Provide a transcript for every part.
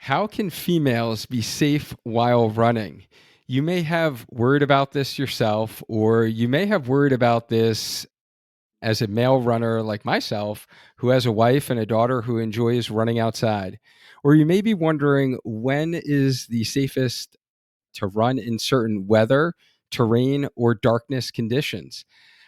How can females be safe while running? You may have worried about this yourself, or you may have worried about this as a male runner like myself, who has a wife and a daughter who enjoys running outside. Or you may be wondering, when is the safest to run in certain weather, terrain, or darkness conditions?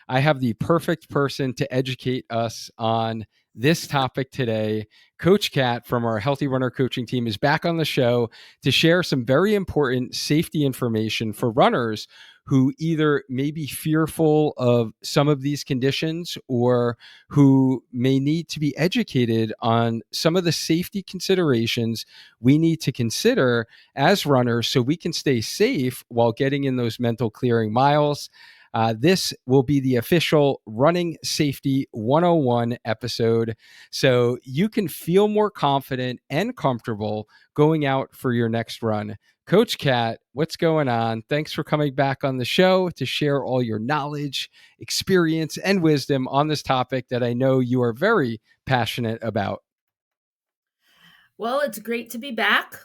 I have the perfect person to educate us on this topic today. Coach Kat from our Healthy Runner coaching team is back on the show to share some very important safety information for runners who either may be fearful of some of these conditions or who may need to be educated on some of the safety considerations we need to consider as runners so we can stay safe while getting in those mental clearing miles. This will be the official Running Safety 101 episode, so you can feel more confident and comfortable going out for your next run. Coach Kat, what's going on? Thanks for coming back on the show to share all your knowledge, experience, and wisdom on this topic that I know you are very passionate about. Well, it's great to be back.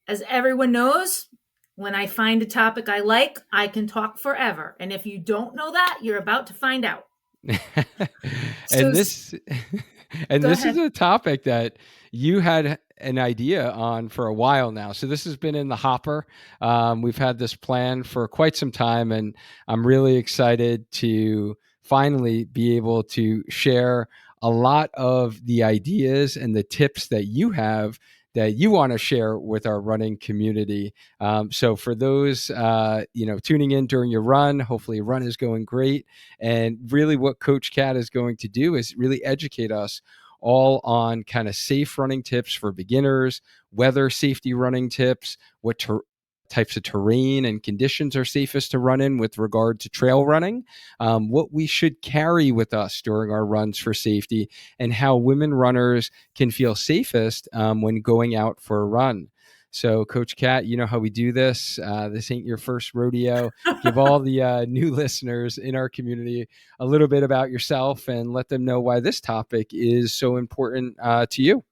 As everyone knows, when I find a topic I like, I can talk forever. And if you don't know that, you're about to find out. So and this and go this is ahead. a topic that you had an idea on for a while now. So this has been in the hopper. We've had this plan for quite some time, and I'm really excited to finally be able to share a lot of the ideas and the tips that you have that you want to share with our running community. So for those tuning in during your run, hopefully your run is going great. And really, what Coach Kat is going to do is really educate us all on kind of safe running tips for beginners, weather safety running tips, types of terrain and conditions are safest to run in with regard to trail running, what we should carry with us during our runs for safety, and how women runners can feel safest when going out for a run. So, Coach Kat, you know how we do this. This ain't your first rodeo. Give all the new listeners in our community a little bit about yourself and let them know why this topic is so important to you.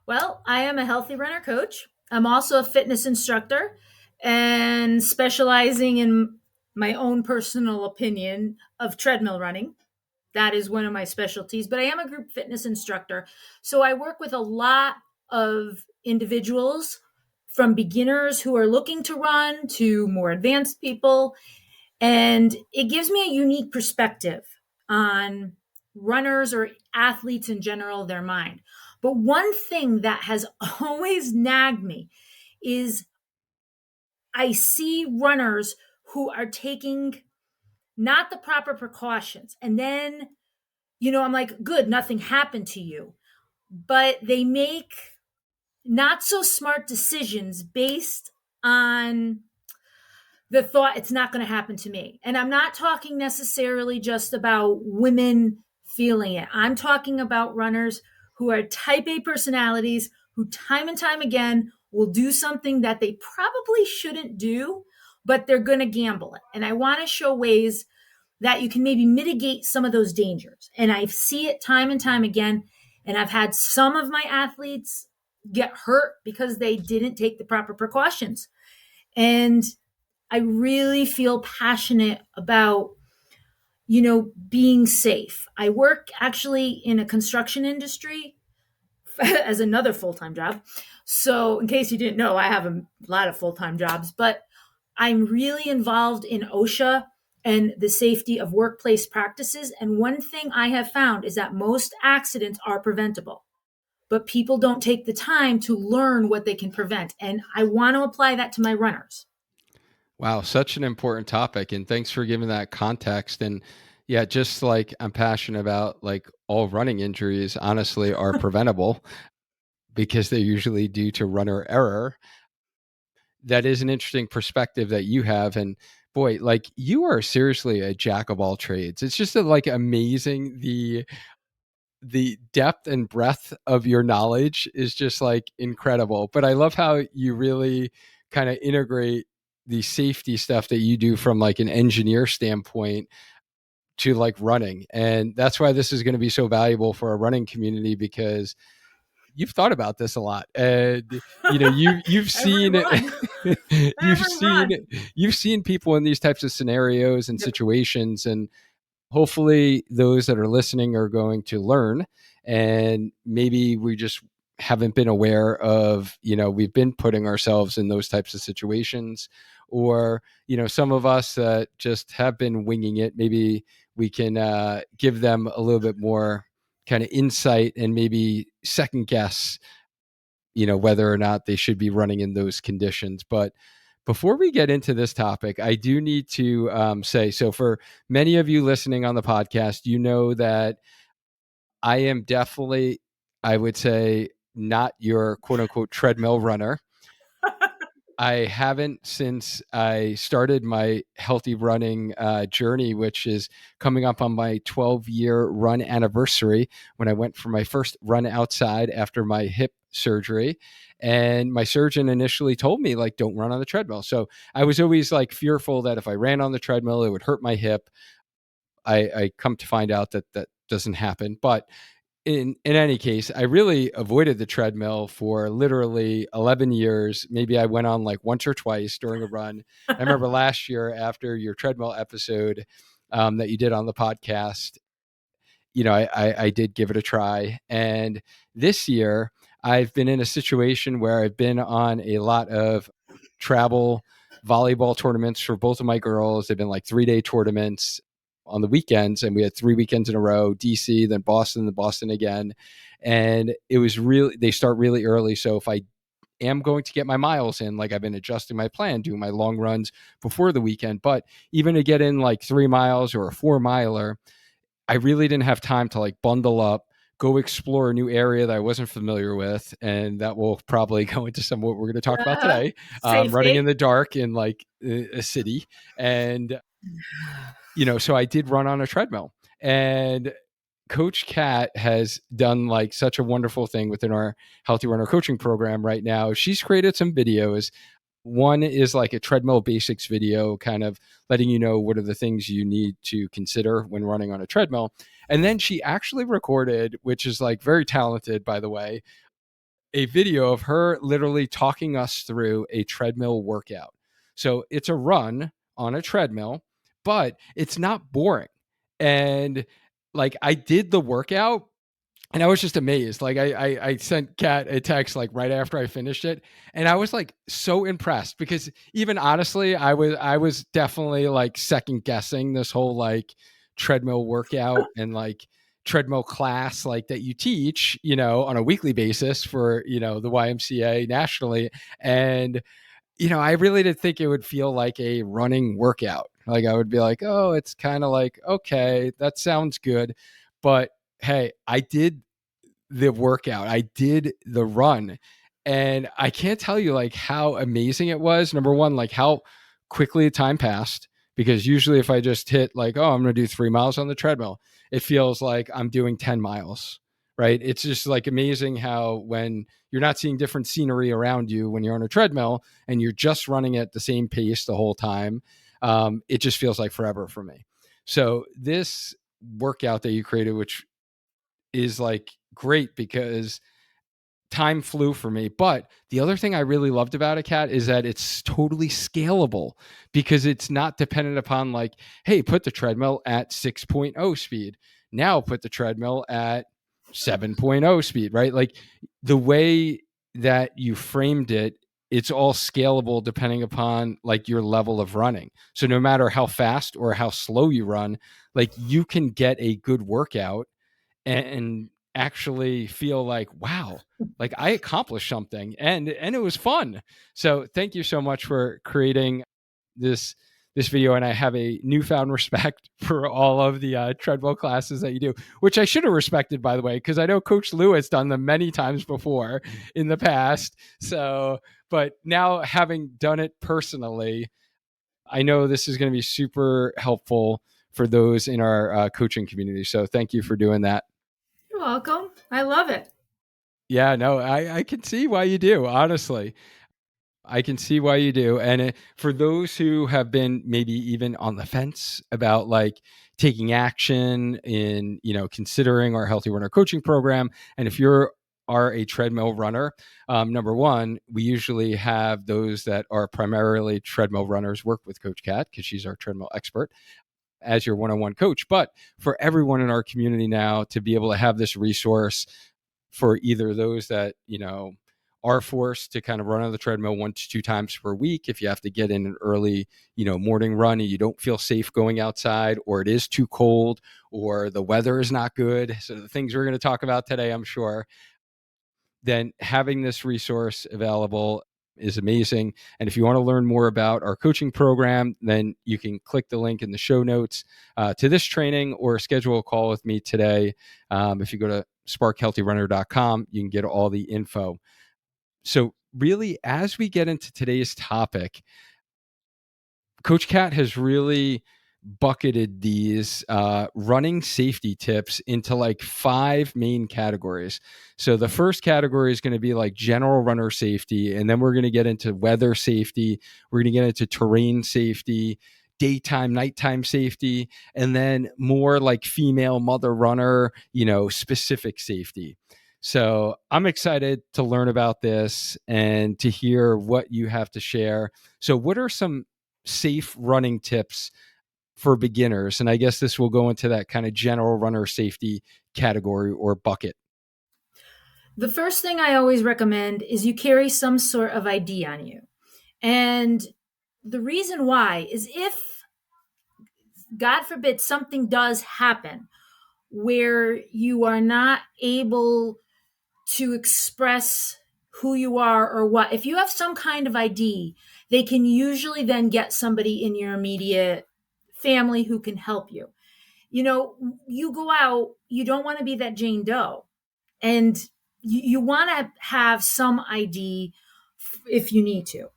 Well, I am a healthy runner coach. I'm also a fitness instructor and specializing in my own personal opinion of treadmill running. That is one of my specialties, but I am a group fitness instructor. So I work with a lot of individuals, from beginners who are looking to run to more advanced people. And it gives me a unique perspective on runners or athletes in general, their mind. But one thing that has always nagged me is I see runners who are taking not the proper precautions. And then, I'm like, good, nothing happened to you. But they make not so smart decisions based on the thought it's not going to happen to me. And I'm not talking necessarily just about women feeling it. I'm talking about runners who are type A personalities who time and time again will do something that they probably shouldn't do, but they're going to gamble it. And I want to show ways that you can maybe mitigate some of those dangers. And I see it time and time again. And I've had some of my athletes get hurt because they didn't take the proper precautions. And I really feel passionate about, being safe. I work actually in a construction industry as another full-time job. So in case you didn't know, I have a lot of full-time jobs, but I'm really involved in OSHA and the safety of workplace practices. And one thing I have found is that most accidents are preventable, but people don't take the time to learn what they can prevent. And I want to apply that to my runners. Wow, such an important topic. And thanks for giving that context. And yeah, just like I'm passionate about, like, all running injuries, honestly, are preventable because they're usually due to runner error. That is an interesting perspective that you have. And boy, like, you are seriously a jack of all trades. It's just like amazing. The depth and breadth of your knowledge is just like incredible. But I love how you really kind of integrate the safety stuff that you do from like an engineer standpoint to like running. And that's why this is going to be so valuable for our running community, because you've thought about this a lot, and you've Every seen run, you've every seen run. you've seen people in these types of scenarios and Yep. situations, and hopefully those that are listening are going to learn. And maybe we just haven't been aware of, we've been putting ourselves in those types of situations, or some of us that just have been winging it. Maybe we can give them a little bit more kind of insight and maybe second guess whether or not they should be running in those conditions. But before we get into this topic, I do need to say, so for many of you listening on the podcast, you know that I am definitely, I would say, not your quote unquote treadmill runner. I haven't since I started my healthy running journey, which is coming up on my 12-year run anniversary, when I went for my first run outside after my hip surgery. And my surgeon initially told me, like, don't run on the treadmill. So I was always like fearful that if I ran on the treadmill, it would hurt my hip. I come to find out that that doesn't happen. But in any case, I really avoided the treadmill for literally 11 years. Maybe I went on like once or twice during a run. I remember last year after your treadmill episode that you did on the podcast, I did give it a try. And this year, I've been in a situation where I've been on a lot of travel volleyball tournaments for both of my girls. They've been like 3-day tournaments on the weekends, and we had 3 weekends in a row: DC, then Boston again. And it was really, they start really early. So if I am going to get my miles in, like, I've been adjusting my plan, doing my long runs before the weekend. But even to get in like 3 miles or a 4 miler, I really didn't have time to like bundle up, go explore a new area that I wasn't familiar with. And that will probably go into some of what we're going to talk about Uh-huh. today. Running in Safety. the dark in like a city. And, so I did run on a treadmill. And Coach Kat has done like such a wonderful thing within our Healthy Runner coaching program right now. She's created some videos. One is like a treadmill basics video, kind of letting you know what are the things you need to consider when running on a treadmill. And then she actually recorded, which is like very talented, by the way, a video of her literally talking us through a treadmill workout. So it's a run on a treadmill, but it's not boring. And like, I did the workout and I was just amazed. Like, I sent Kat a text like right after I finished it, and I was like so impressed, because even honestly, I was definitely like second guessing this whole like treadmill workout and like treadmill class like that you teach, on a weekly basis for, the YMCA nationally. And I really did think it would feel like a running workout. Like, I would be like, oh, it's kind of like, okay, that sounds good. But hey, I did the workout. I did the run. And I can't tell you like how amazing it was. Number one, like how quickly the time passed. Because usually if I just hit like, oh, I'm going to do 3 miles on the treadmill, it feels like I'm doing 10 miles, right? It's just like amazing how when you're not seeing different scenery around you when you're on a treadmill and you're just running at the same pace the whole time, it just feels like forever for me. So this workout that you created, which is like great, because time flew for me. But the other thing I really loved about a Cat is that it's totally scalable, because it's not dependent upon like, hey, put the treadmill at 6.0 speed. Now put the treadmill at 7.0 speed, right? Like, the way that you framed it, it's all scalable depending upon like your level of running. So no matter how fast or how slow you run, like, you can get a good workout and actually feel like, wow, like I accomplished something, and it was fun. So thank you so much for creating this video, and I have a newfound respect for all of the treadmill classes that you do, which I should have respected, by the way, because I know Coach Lou has done them many times before in the past. So, but now having done it personally, I know this is going to be super helpful for those in our coaching community. So thank you for doing that. You're welcome. I love it. Yeah, no, I can see why you do, honestly. I can see why you do. And for those who have been maybe even on the fence about like taking action in, considering our Healthy Runner coaching program, and if you're are a treadmill runner, number one, we usually have those that are primarily treadmill runners work with Coach Kat because she's our treadmill expert as your one-on-one coach. But for everyone in our community now to be able to have this resource for either those that, are forced to kind of run on the treadmill 1 to 2 times per week, if you have to get in an early, morning run and you don't feel safe going outside, or it is too cold, or the weather is not good. So the things we're going to talk about today, I'm sure, then having this resource available is amazing. And if you want to learn more about our coaching program, then you can click the link in the show notes to this training or schedule a call with me today. If you go to sparkhealthyrunner.com, you can get all the info. So really, as we get into today's topic, Coach Kat has really bucketed these running safety tips into like 5 main categories. So the first category is going to be like general runner safety, and then we're going to get into weather safety, we're going to get into terrain safety, daytime, nighttime safety, and then more like female mother runner, specific safety. So I'm excited to learn about this and to hear what you have to share. So what are some safe running tips for beginners? And I guess this will go into that kind of general runner safety category or bucket. The first thing I always recommend is you carry some sort of ID on you. And the reason why is if, God forbid, something does happen where you are not able to express who you are or what, if you have some kind of ID, they can usually then get somebody in your immediate family who can help you. You go out, you don't want to be that Jane Doe. And you want to have some ID if you need to.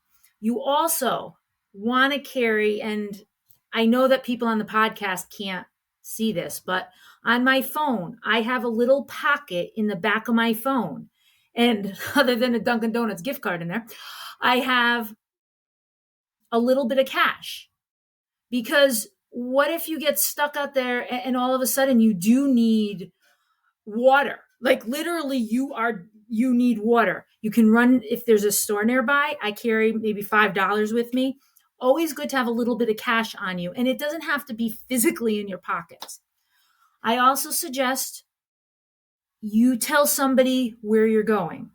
You also want to carry, and I know that people on the podcast can't see this, but on my phone, I have a little pocket in the back of my phone. And other than a Dunkin' Donuts gift card in there, I have a little bit of cash. Because what if you get stuck out there and all of a sudden you do need water? Like literally you need water. You can run if there's a store nearby. I carry maybe $5 with me. Always good to have a little bit of cash on you, and it doesn't have to be physically in your pockets. I also suggest you tell somebody where you're going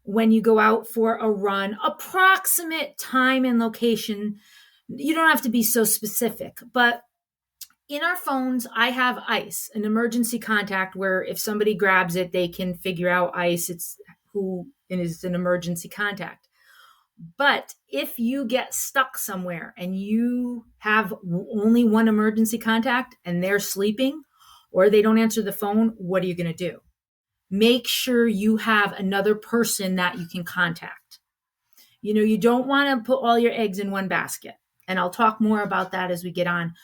when you go out for a run, approximate time and location. You don't have to be so specific, but in our phones, I have ICE, an emergency contact, where if somebody grabs it, they can figure out ICE. It's who is an emergency contact. But if you get stuck somewhere and you have only one emergency contact and they're sleeping or they don't answer the phone, what are you going to do? Make sure you have another person that you can contact. You don't want to put all your eggs in one basket. And I'll talk more about that as we get on.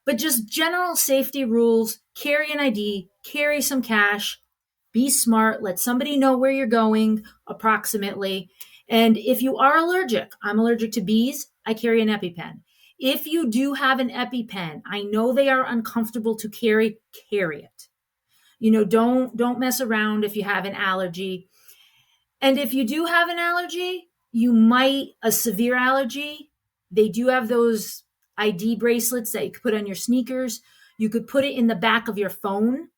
But just general safety rules: carry an ID, carry some cash, be smart, let somebody know where you're going approximately. And if you are allergic, I'm allergic to bees, I carry an EpiPen. If you do have an EpiPen, I know they are uncomfortable to carry it. Don't mess around if you have an allergy. And if you do have an allergy, a severe allergy, they do have those ID bracelets that you could put on your sneakers. You could put it in the back of your phone,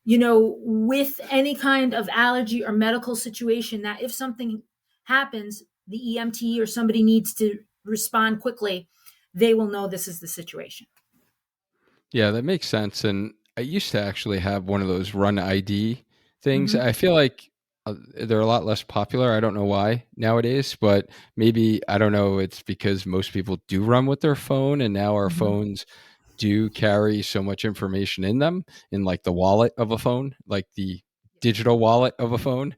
with any kind of allergy or medical situation, that if something happens, the EMT or somebody needs to respond quickly, they will know this is the situation. Yeah, that makes sense. And I used to actually have one of those run ID things. Mm-hmm. I feel like they're a lot less popular. I don't know why nowadays, but maybe, I don't know, it's because most people do run with their phone, and now our Mm-hmm. phones do carry so much information in them, in like the wallet of a phone, like the digital wallet of a phone.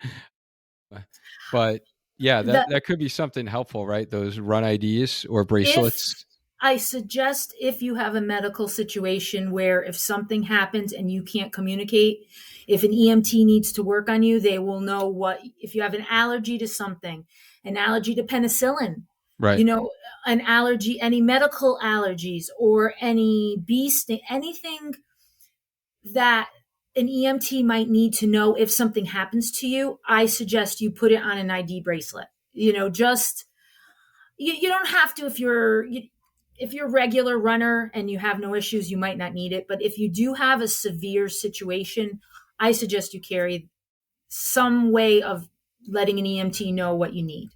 But yeah, The that could be something helpful, right? Those run IDs or if bracelets. I suggest, if you have a medical situation where if something happens and you can't communicate, if an EMT needs to work on you, they will know if you have an allergy to something, an allergy to penicillin, Right. you know, an allergy, any medical allergies or any bee sting, anything that an EMT might need to know if something happens to you, I suggest you put it on an ID bracelet. Just you don't have to if you're a regular runner and you have no issues, you might not need it. But if you do have a severe situation, I suggest you carry some way of letting an EMT know what you need.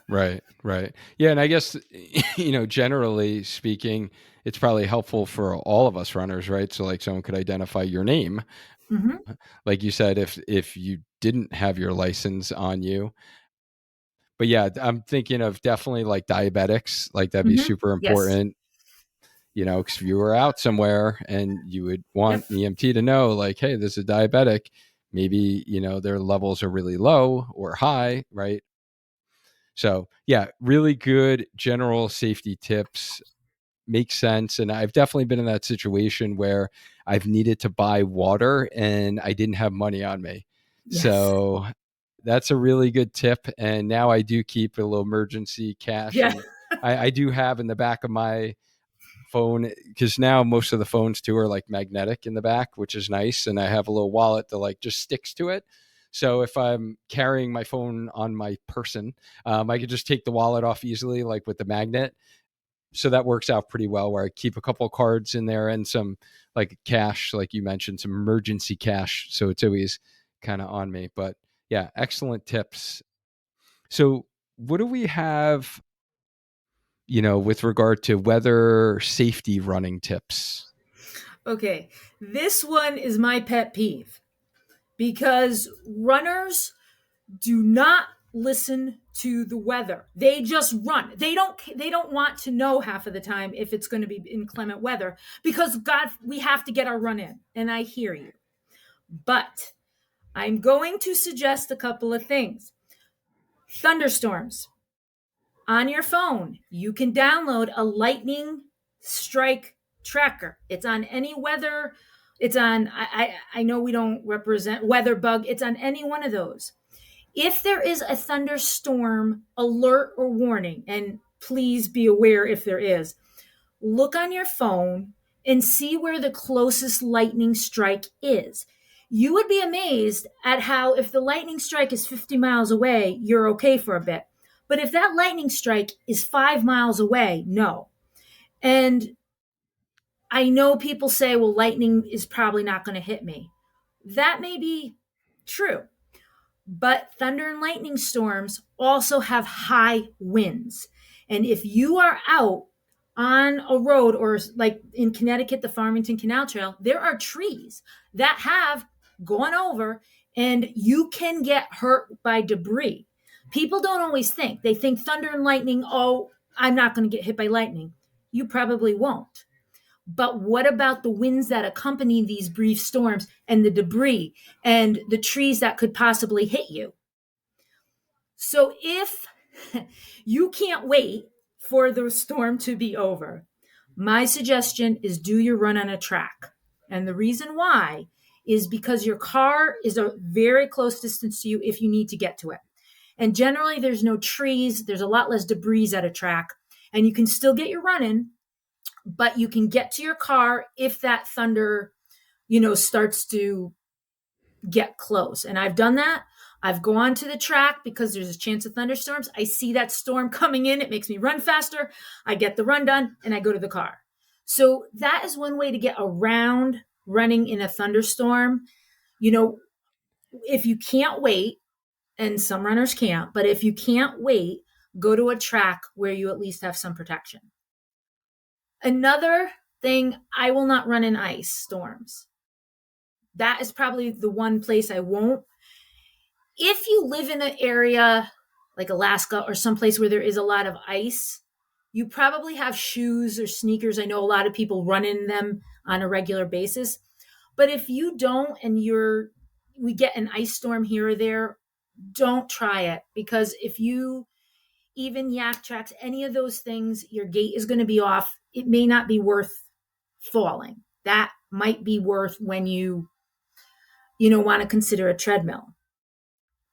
Right, right. Yeah, and I guess generally speaking, it's probably helpful for all of us runners, right? So like someone could identify your name. Mm-hmm. Like you said, if you didn't have your license on you. But yeah, I'm thinking of definitely like diabetics, like that'd be Mm-hmm. super Yes. important, because if you were out somewhere and you would Yep. want EMT to know, like, hey, this is a diabetic, maybe, their levels are really low or high, right? So, yeah, really good general safety tips. Makes sense. And I've definitely been in that situation where I've needed to buy water and I didn't have money on me. Yes. So, that's a really good tip. And now I do keep a little emergency cash. Yeah. And I do have in the back of my phone, because now most of the phones too are like magnetic in the back, which is nice. And I have a little wallet that like just sticks to it. So if I'm carrying my phone on my person, I could just take the wallet off easily, like with the magnet. So that works out pretty well, where I keep a couple of cards in there and some like cash, like you mentioned, some emergency cash. So it's always kind of on me. But yeah, excellent tips. So what do we have, with regard to weather safety running tips? Okay. This one is my pet peeve because runners do not listen to the weather. They just run. They don't want to know half of the time if it's going to be inclement weather because God, we have to get our run in. And I hear you. But I'm going to suggest a couple of things. Thunderstorms. On your phone, you can download a lightning strike tracker. It's on any weather. It's on, I know we don't represent weather bug. It's on any one of those. If there is a thunderstorm alert or warning, and please be aware if there is, look on your phone and see where the closest lightning strike is. You would be amazed at how, if the lightning strike is 50 miles away, you're okay for a bit. But if that lightning strike is 5 miles away, no. And I know people say, well, lightning is probably not going to hit me. That may be true. But thunder and lightning storms also have high winds. And if you are out on a road, or like in Connecticut, the Farmington Canal Trail, there are trees that have gone over and you can get hurt by debris. People don't always think. They think thunder and lightning, oh, I'm not going to get hit by lightning. You probably won't. But what about the winds that accompany these brief storms and the debris and the trees that could possibly hit you? So if you can't wait for the storm to be over, my suggestion is do your run on a track. And the reason why is because your car is a very close distance to you if you need to get to it. And generally, there's no trees, there's a lot less debris at a track, and you can still get your run in, but you can get to your car if that thunder, starts to get close. And I've done that. I've gone to the track because there's a chance of thunderstorms. I see that storm coming in. It makes me run faster. I get the run done and I go to the car. So that is one way to get around running in a thunderstorm. You know, if you can't wait, and some runners can't, but if you can't wait, go to a track where you at least have some protection. Another thing, I will not run in ice storms. That is probably the one place I won't. If you live in an area like Alaska or someplace where there is a lot of ice, you probably have shoes or sneakers. I know a lot of people run in them on a regular basis. But if you don't, and we get an ice storm here or there, don't try it, because if you even yak tracks, any of those things, your gait is going to be off. It may not be worth falling. That might be worth when you want to consider a treadmill.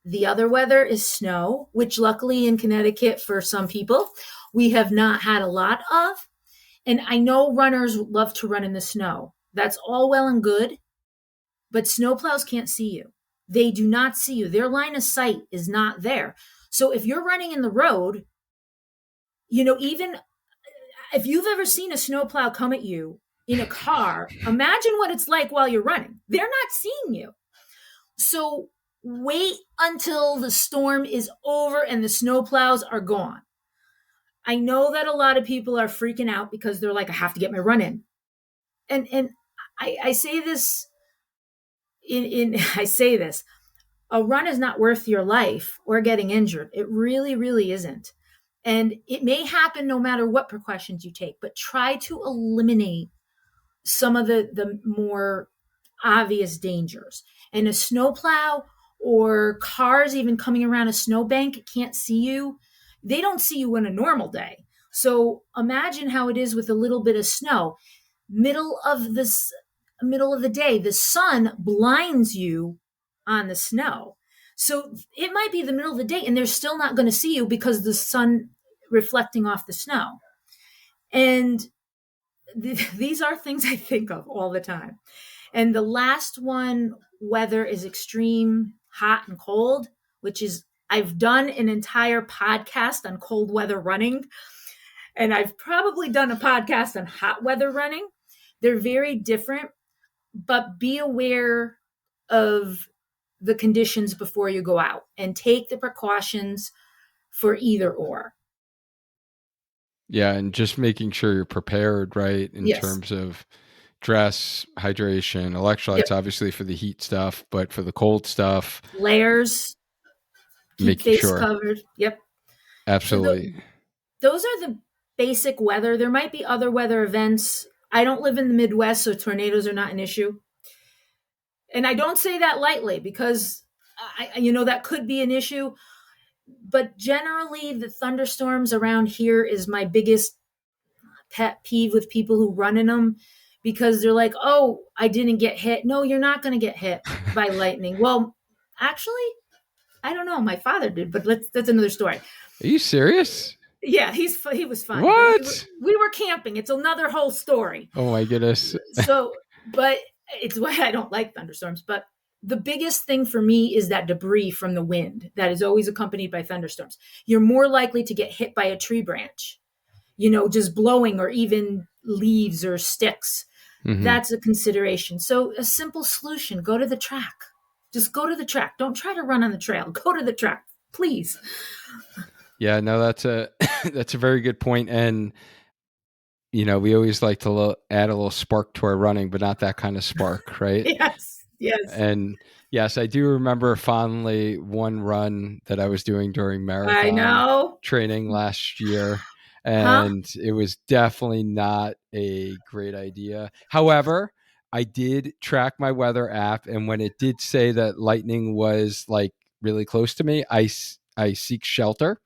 The other weather is snow, which luckily in Connecticut for some people, we have not had a lot of. And I know runners love to run in the snow. That's all well and good. but snowplows can't see you. They do not see you. Their line of sight is not there. So if you're running in the road, even if you've ever seen a snowplow come at you in a car, imagine what it's like while you're running. They're not seeing you. So wait until the storm is over and the snowplows are gone. I know that a lot of people are freaking out because they're like, I have to get my run in. And I say this in I say this, a run is not worth your life or getting injured. It really, really isn't. And it may happen no matter what precautions you take, but try to eliminate some of the more obvious dangers. And a snowplow or cars even coming around a snowbank can't see you. They don't see you on a normal day. So imagine how it is with a little bit of snow. Middle of the day, the sun blinds you on the snow. So it might be the middle of the day and they're still not going to see you because the sun reflecting off the snow. And these are things I think of all the time. And the last one, weather is extreme, hot and cold, which is, I've done an entire podcast on cold weather running. And I've probably done a podcast on hot weather running. They're very different, but be aware of the conditions before you go out and take the precautions for either or. Yeah, and just making sure you're prepared, right, in Yes. terms of dress, hydration, electrolytes, Yep. obviously for the heat stuff, but for the cold stuff, Layers, keep making face sure. covered. Yep. So Absolutely. those are the basic weather. There might be other weather events. I don't live in the Midwest, so tornadoes are not an issue. And I don't say that lightly because that could be an issue. But generally, the thunderstorms around here is my biggest pet peeve with people who run in them because they're like, oh, I didn't get hit. No, you're not going to get hit by lightning. Well, actually, I don't know. My father did, but that's another story. Are you serious? Yeah, he was fine, but What? we were camping. It's another whole story. Oh my goodness. So, but it's why I don't like thunderstorms. But the biggest thing for me is that debris from the wind that is always accompanied by thunderstorms. You're more likely to get hit by a tree branch, just blowing, or even leaves or sticks. Mm-hmm. That's a consideration. So a simple solution, go to the track. Just go to the track. Don't try to run on the trail. Go to the track, please. Yeah, no, that's a that's a very good point. And we always like to add a little spark to our running, but not that kind of spark, right? Yes. And yes, I do remember fondly one run that I was doing during I marathon know. training last year, Huh? and it was definitely not a great idea. However, I did track my weather app, and when it did say that lightning was like really close to me, I seek shelter.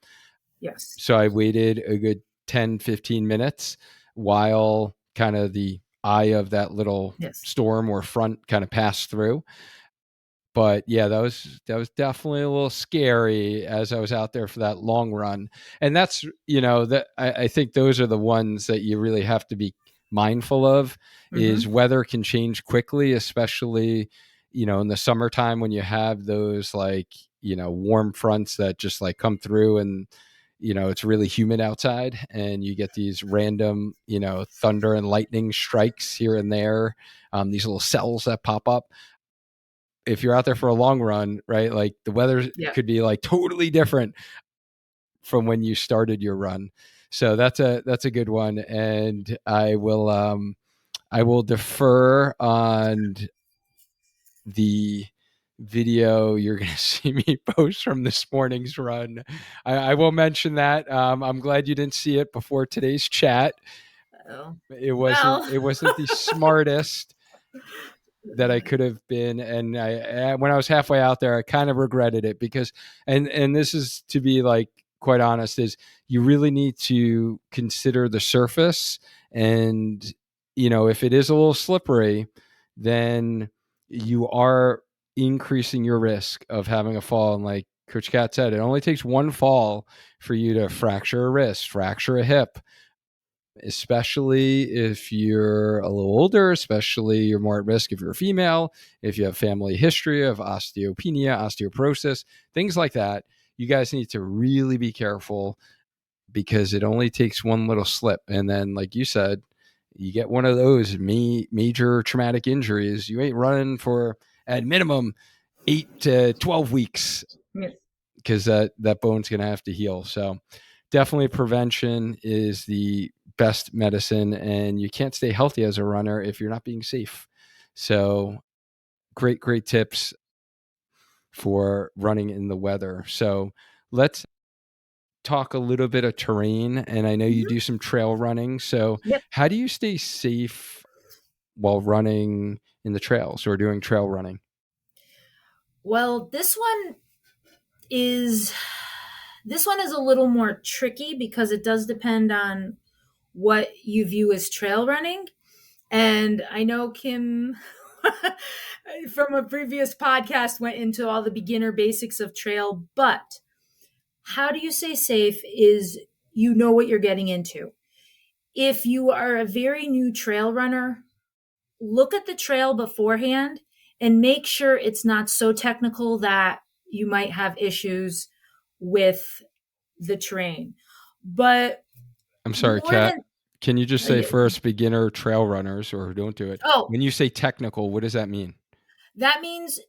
Yes. So I waited a good 10, 15 minutes while kind of the eye of that little Yes. storm or front kind of passed through. But yeah, that was definitely a little scary as I was out there for that long run. And that's, that I think those are the ones that you really have to be mindful of. Is weather can change quickly, especially, in the summertime when you have those warm fronts that just like come through, and it's really humid outside and you get these random, thunder and lightning strikes here and there, these little cells that pop up. If you're out there for a long run, right, like the weather could be like totally different from when you started your run. So that's a good one. And I will defer on the video you're going to see me post from this morning's run. I will mention that. I'm glad you didn't see it before today's chat. It wasn't the smartest that I could have been. And when I was halfway out there, I kind of regretted it because, and this is to be like quite honest, is you really need to consider the surface. And, if it is a little slippery, then you are increasing your risk of having a fall. And like Coach Kat said, it only takes one fall for you to fracture a wrist, fracture a hip. especially if you're a little older, especially you're more at risk if you're a female, if you have family history of osteopenia, osteoporosis, things like that. You guys need to really be careful because it only takes one little slip. And then, like you said, you get one of those major traumatic injuries, you ain't running for at minimum 8 to 12 weeks Yes. because that bone's going to have to heal. So definitely prevention is the best medicine, and you can't stay healthy as a runner if you're not being safe. So great tips for running in the weather. So let's talk a little bit of terrain, and I know you Mhm. do some trail running. So Yep. how do you stay safe while running in the trails or doing trail running? Well, is this one is a little more tricky because it does depend on what you view as trail running. And I know Kim from a previous podcast went into all the beginner basics of trail, but how do you stay safe is you know what you're getting into. If you are a very new trail runner, look at the trail beforehand and make sure it's not so technical that you might have issues with the terrain. But I'm sorry, more Kat. than Can you just say first beginner trail runners or don't do it? oh, When you say technical, what does that mean? that means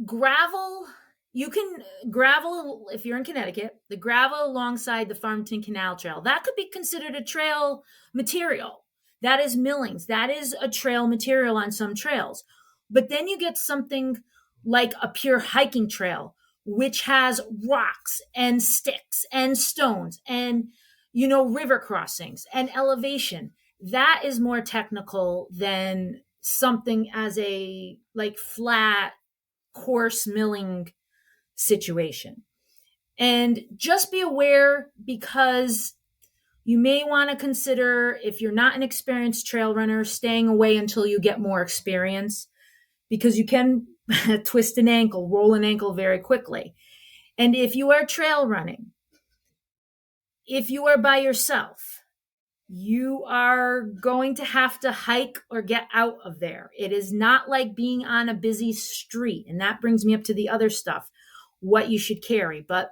gravel. You can gravel if you're in Connecticut, the gravel alongside the Farmington Canal Trail. That could be considered a trail material. That is millings. That is a trail material on some trails. But then you get something like a pure hiking trail, which has rocks and sticks and stones and, river crossings and elevation. That is more technical than something as a like flat coarse milling situation. And just be aware because you may want to consider, if you're not an experienced trail runner, staying away until you get more experience because you can twist an ankle, roll an ankle very quickly. And if you are trail running, if you are by yourself, you are going to have to hike or get out of there. It is not like being on a busy street. And that brings me up to the other stuff, what you should carry. But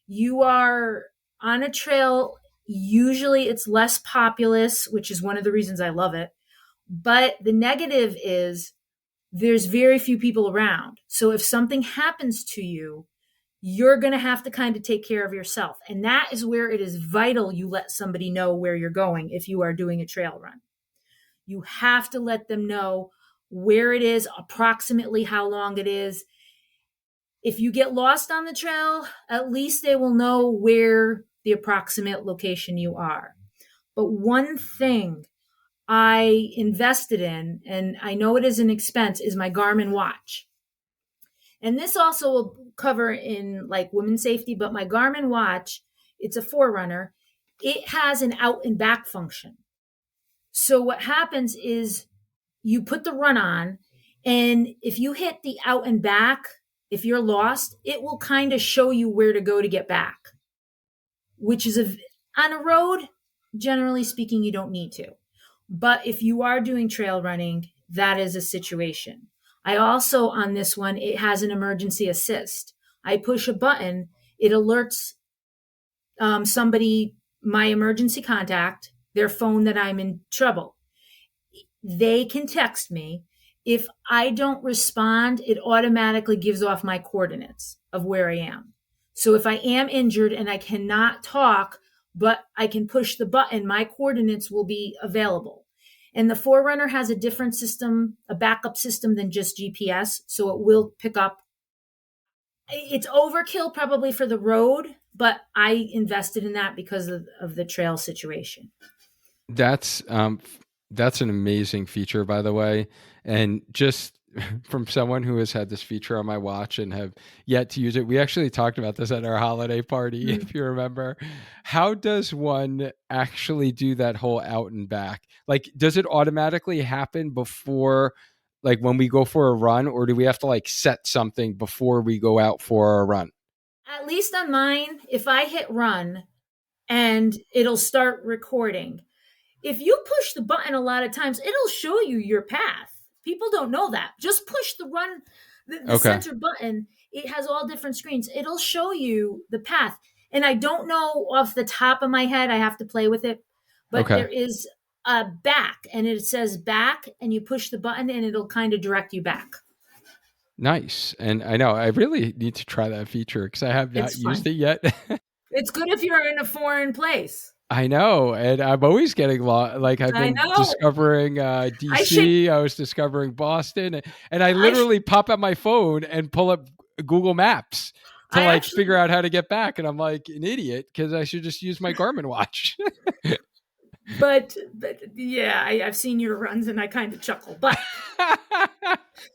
you are on a trail. Usually it's less populous, which is one of the reasons I love it. But the negative is there's very few people around. So if something happens to you, you're going to have to kind of take care of yourself. And that is where it is vital you let somebody know where you're going if you are doing a trail run. You have to let them know where it is, approximately how long it is. If you get lost on the trail, at least they will know where the approximate location you are. But one thing I invested in, and I know it is an expense, is my Garmin watch. And this also will cover in like women's safety, but my Garmin watch, it's a Forerunner. It has an out and back function. So what happens is you put the run on, and if you hit the out and back, if you're lost, it will kind of show you where to go to get back, which is on a road, generally speaking, you don't need to. But if you are doing trail running, that is a situation. I also, on this one, it has an emergency assist. I push a button, it alerts somebody, my emergency contact, their phone, that I'm in trouble. They can text me. If I don't respond, it automatically gives off my coordinates of where I am. So if I am injured and I cannot talk, but I can push the button, my coordinates will be available. And the Forerunner has a different system, a backup system than just GPS. So it will pick up. It's overkill probably for the road, but I invested in that because of the trail situation. That's that's an amazing feature, by the way. And just from someone who has had this feature on my watch and have yet to use it, we actually talked about this at our holiday party, Mm. if you remember. How does one actually do that whole out and back? Like, does it automatically happen before, like when we go for a run, or do we have to like set something before we go out for a run? At least on mine, if I hit run, and it'll start recording. If you push the button a lot of times, it'll show you your path. People don't know that. Just push the Okay. center button. It has all different screens. It'll show you the path. And I don't know off the top of my head, I have to play with it, but Okay. there is a back and it says back, and you push the button and it'll kind of direct you back. Nice. And I know I really need to try that feature because I have not It's used fun. it yet. It's good if you're in a foreign place. I know, and I'm always getting lost. Like I've I been know. discovering I should DC. I was discovering Boston, and I I sh- literally pop out my phone and pull up Google Maps to I like figure actually out how to get back. And I'm like an idiot because I should just use my Garmin watch. but yeah, I've seen your runs and I kind of chuckle. But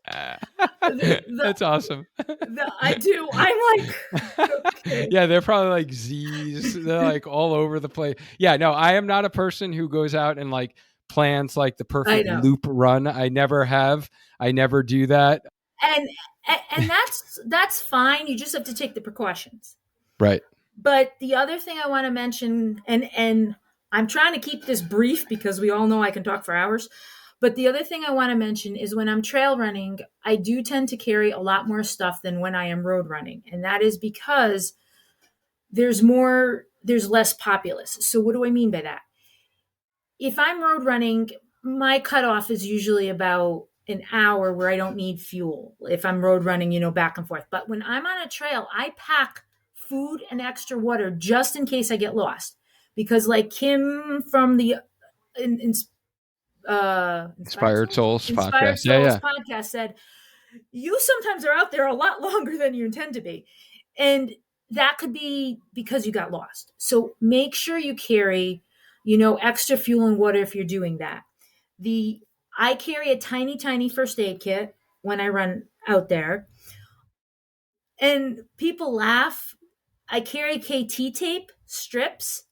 the That's awesome. I do. I'm like, okay, Yeah, they're probably like Z's. They're like all over the place. Yeah, no, I am not a person who goes out and like plans like the I perfect know, loop run. I never have. I never do that. and and that's fine. You just have to take the precautions. Right. But the other thing I want to mention, and I'm trying to keep this brief because we all know I can talk for hours. But the other thing I want to mention is when I'm trail running, I do tend to carry a lot more stuff than when I am road running, and that is because there's less populace. So what do I mean by that? If I'm road running, my cutoff is usually about an hour where I don't need fuel. If I'm road running, back and forth. But when I'm on a trail, I pack food and extra water just in case I get lost. Because like Kim from the in, Inspired Souls Inspired podcast. Yeah, Souls yeah. podcast said, you sometimes are out there a lot longer than you intend to be. And that could be because you got lost. So make sure you carry, extra fuel and water if you're doing that. The I carry a tiny, tiny first aid kit when I run out there. And people laugh. I carry KT tape, strips,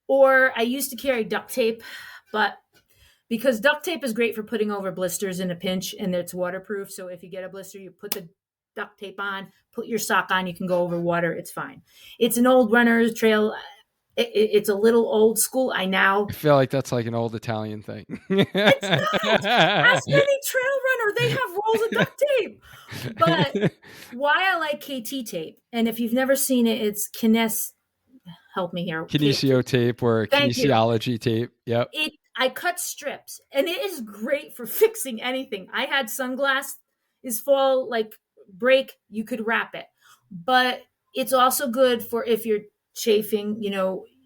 or I used to carry duct tape, but because duct tape is great for putting over blisters in a pinch and it's waterproof. So if you get a blister, you put the duct tape on, put your sock on, you can go over water. It's fine. It's an old runner's trail. It's a little old school. I I now, feel like that's like an old Italian thing. it's not. Ask any trail runner. They have rolls of duct tape. But why I like KT tape, and if you've never seen it, it's help me here. Kinesio tape or Thank you. kinesiology tape. Yep. I cut strips, and it is great for fixing anything. I had sunglass is fall like break, you could wrap it. But it's also good for if you're chafing,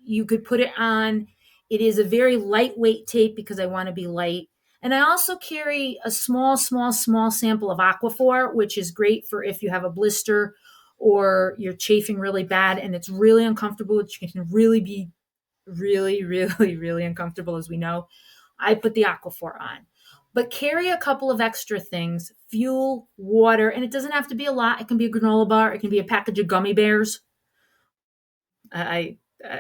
you could put it on. It is a very lightweight tape because I want to be light. And I also carry a small, small, small sample of Aquaphor, which is great for if you have a blister or you're chafing really bad and it's really uncomfortable, which can really be really, really, really uncomfortable, as we know. I put the Aquaphor on. But carry a couple of extra things, fuel, water, and it doesn't have to be a lot. It can be a granola bar, it can be a package of gummy bears.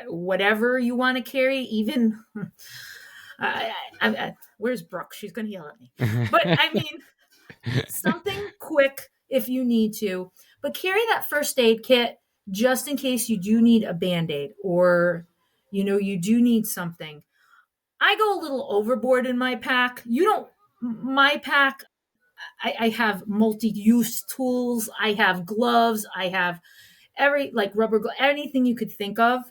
Whatever you want to carry, even. Where's Brooke? She's going to yell at me. But I mean, something quick if you need to. But carry that first aid kit just in case you do need a band aid or you do need something. I go a little overboard in my pack. You don't, my pack, I have multi use tools. I have gloves. I have like rubber glove, anything you could think of.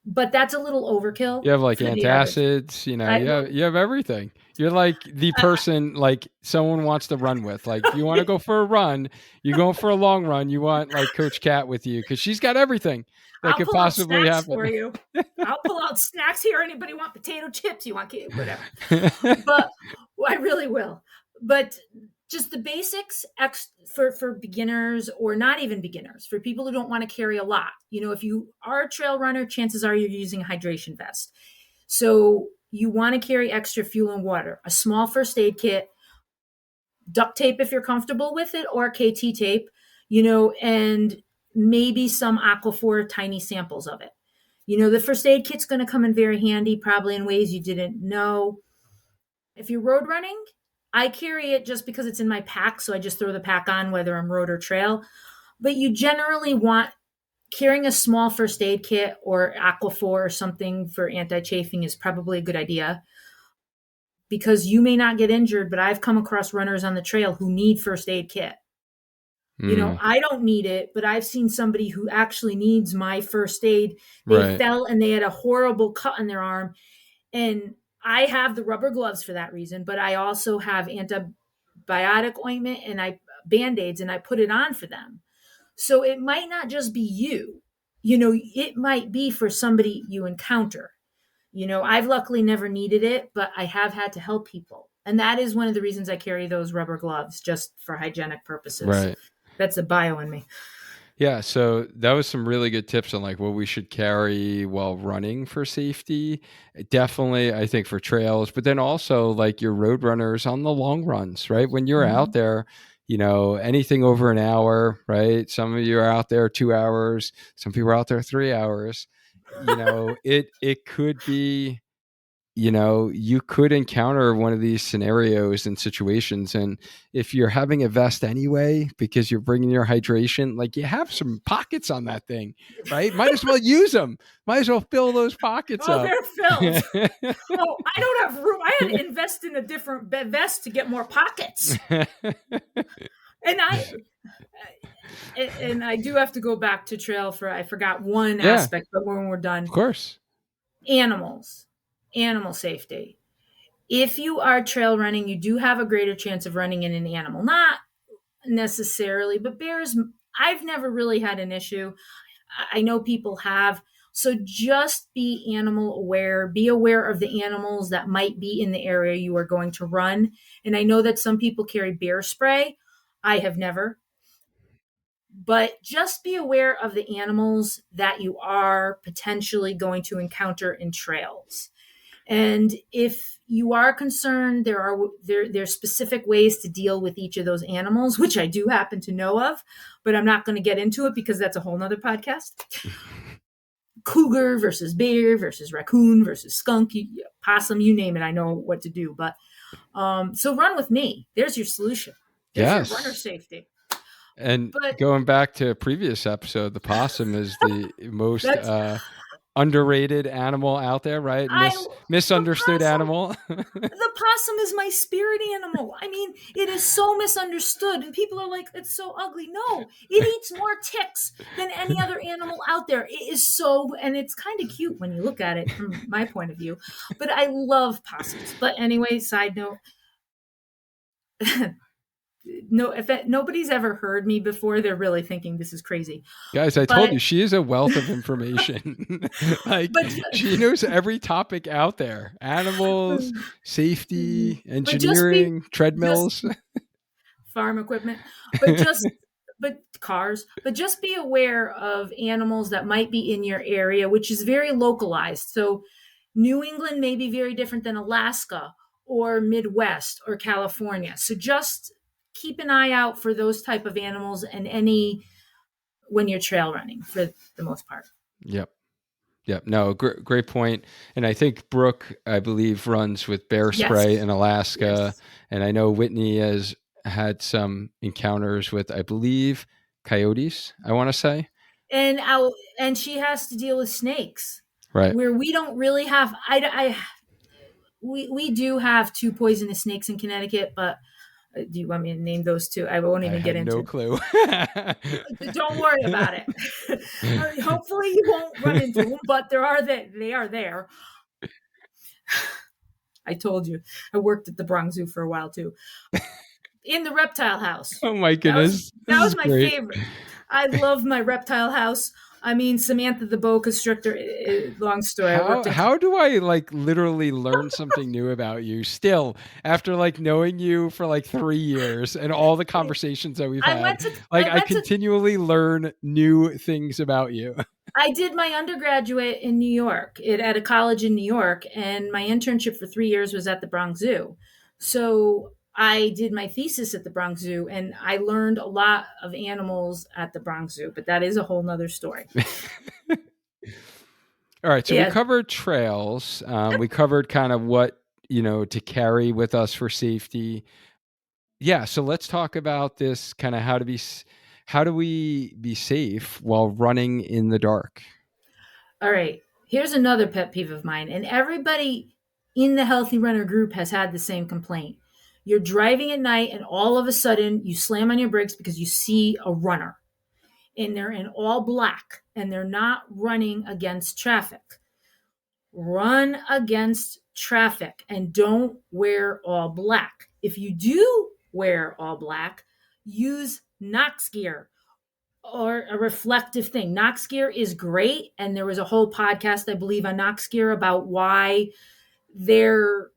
But that's a little overkill You have like for the average. antacids, I, you have everything. You're like the person like someone wants to run with. Like if you want to go for a run, you go for a long run, you want like Coach Cat with you because she's got everything that I'll could pull out possibly snacks happen. for you. I'll pull out snacks here. Anybody want potato chips? You want whatever. But I really will. But just the basics for beginners or not even beginners, for people who don't want to carry a lot. If you are a trail runner, chances are you're using a hydration vest. So you want to carry extra fuel and water, a small first aid kit, duct tape if you're comfortable with it, or KT tape, and maybe some Aquaphor tiny samples of it. The first aid kit's going to come in very handy, probably in ways you didn't know. If you're road running, I carry it just because it's in my pack, so I just throw the pack on whether I'm road or trail. But you generally want Carrying a small first aid kit or Aquaphor or something for anti-chafing is probably a good idea, because you may not get injured, but I've come across runners on the trail who need first aid kit. Mm, I don't need it, but I've seen somebody who actually needs my first aid. They right. fell and they had a horrible cut on their arm. And I have the rubber gloves for that reason, but I also have antibiotic ointment and I band-aids, and I put it on for them. So it might not just be you. It might be for somebody you encounter. I've luckily never needed it, but I have had to help people. And that is one of the reasons I carry those rubber gloves, just for hygienic purposes. Right. That's the bio in me. Yeah, so that was some really good tips on like what we should carry while running for safety. Definitely, I think for trails, but then also like your road runners on the long runs, right? When you're out Mhm. there, anything over an hour, right? Some of you are out there 2 hours, some people are out there 3 hours. It could be, you could encounter one of these scenarios and situations. And if you're having a vest anyway, because you're bringing your hydration, like you have some pockets on that thing, right? Might as well use them. Might as well fill those pockets Oh, up. they're filled. Oh, I don't have room. I had to invest in a different vest to get more pockets. And I do have to go back to trail for, I forgot one Yeah, aspect, but when we're of done, course. animals, animal safety. If you are trail running, you do have a greater chance of running in an animal. Not necessarily, but bears, I've never really had an issue. I know people have. So just be animal aware, be aware of the animals that might be in the area you are going to run. And I know that some people carry bear spray. I have never. But just be aware of the animals that you are potentially going to encounter in trails. And if you are concerned, there's specific ways to deal with each of those animals, which I do happen to know of, but I'm not going to get into it because that's a whole nother podcast. Cougar versus bear versus raccoon versus skunk, possum, you name it. I know what to do. But so run with me. There's your solution. There's your runner Yes. safety. And But going back to a previous episode, the possum is the most that's underrated animal out there, right? I the Misunderstood possum. animal. The possum is my spirit animal. I mean, it is so misunderstood, and people are like, "It's so ugly." No, it eats more ticks than any other animal out there. It is so, and it's kind of cute when you look at it from my point of view. But I love possums. But anyway, side note. No, if nobody's ever heard me before, they're really thinking this is crazy. Guys, I told But you she is a wealth of information. Like but she knows every topic out there. Animals, safety, but just be engineering, just treadmills. farm equipment, but just but cars, but just be aware of animals that might be in your area, which is very localized. So New England may be very different than Alaska or Midwest or California. So just keep an eye out for those type of animals and any when you're trail running for the most part. Yep. Yep. No, great point. And I think Brooke, I believe, runs with bear Yes. spray in Alaska. Yes. And I know Whitney has had some encounters with, I believe, coyotes, I want to say. And she has to deal with snakes Right. where we don't really have we do have two poisonous snakes in Connecticut, but do you want me to name those two? I won't I even get have no into. clue. Don't worry about it. Hopefully you won't run into them, but they are there. I told you. I worked at the Bronx Zoo for a while too. In the reptile house. Oh my That was goodness. This is my great. favorite. I love my reptile house. I mean, Samantha the boa constrictor. Long story. I How worked in. how do I like literally learn something new about you still after like knowing you for like 3 years and all the conversations that we've I had? went to. Like I I went to. continually learn new things about you. I did my undergraduate in New York at a college in New York, and my internship for 3 years was at the Bronx Zoo. So I did my thesis at the Bronx Zoo, and I learned a lot of animals at the Bronx Zoo. But that is a whole nother story. All right, so we Yeah. covered trails. We covered kind of what to carry with us for safety. Yeah, so let's talk about this kind of how do we be safe while running in the dark? All right. Here's another pet peeve of mine. And everybody in the Healthy Runner group has had the same complaint. You're driving at night and all of a sudden you slam on your brakes because you see a runner and they're in all black and they're not running against traffic. Run against traffic and don't wear all black. If you do wear all black, use Knox gear or a reflective thing. Knox gear is great. And there was a whole podcast, I believe, on Knox gear about why their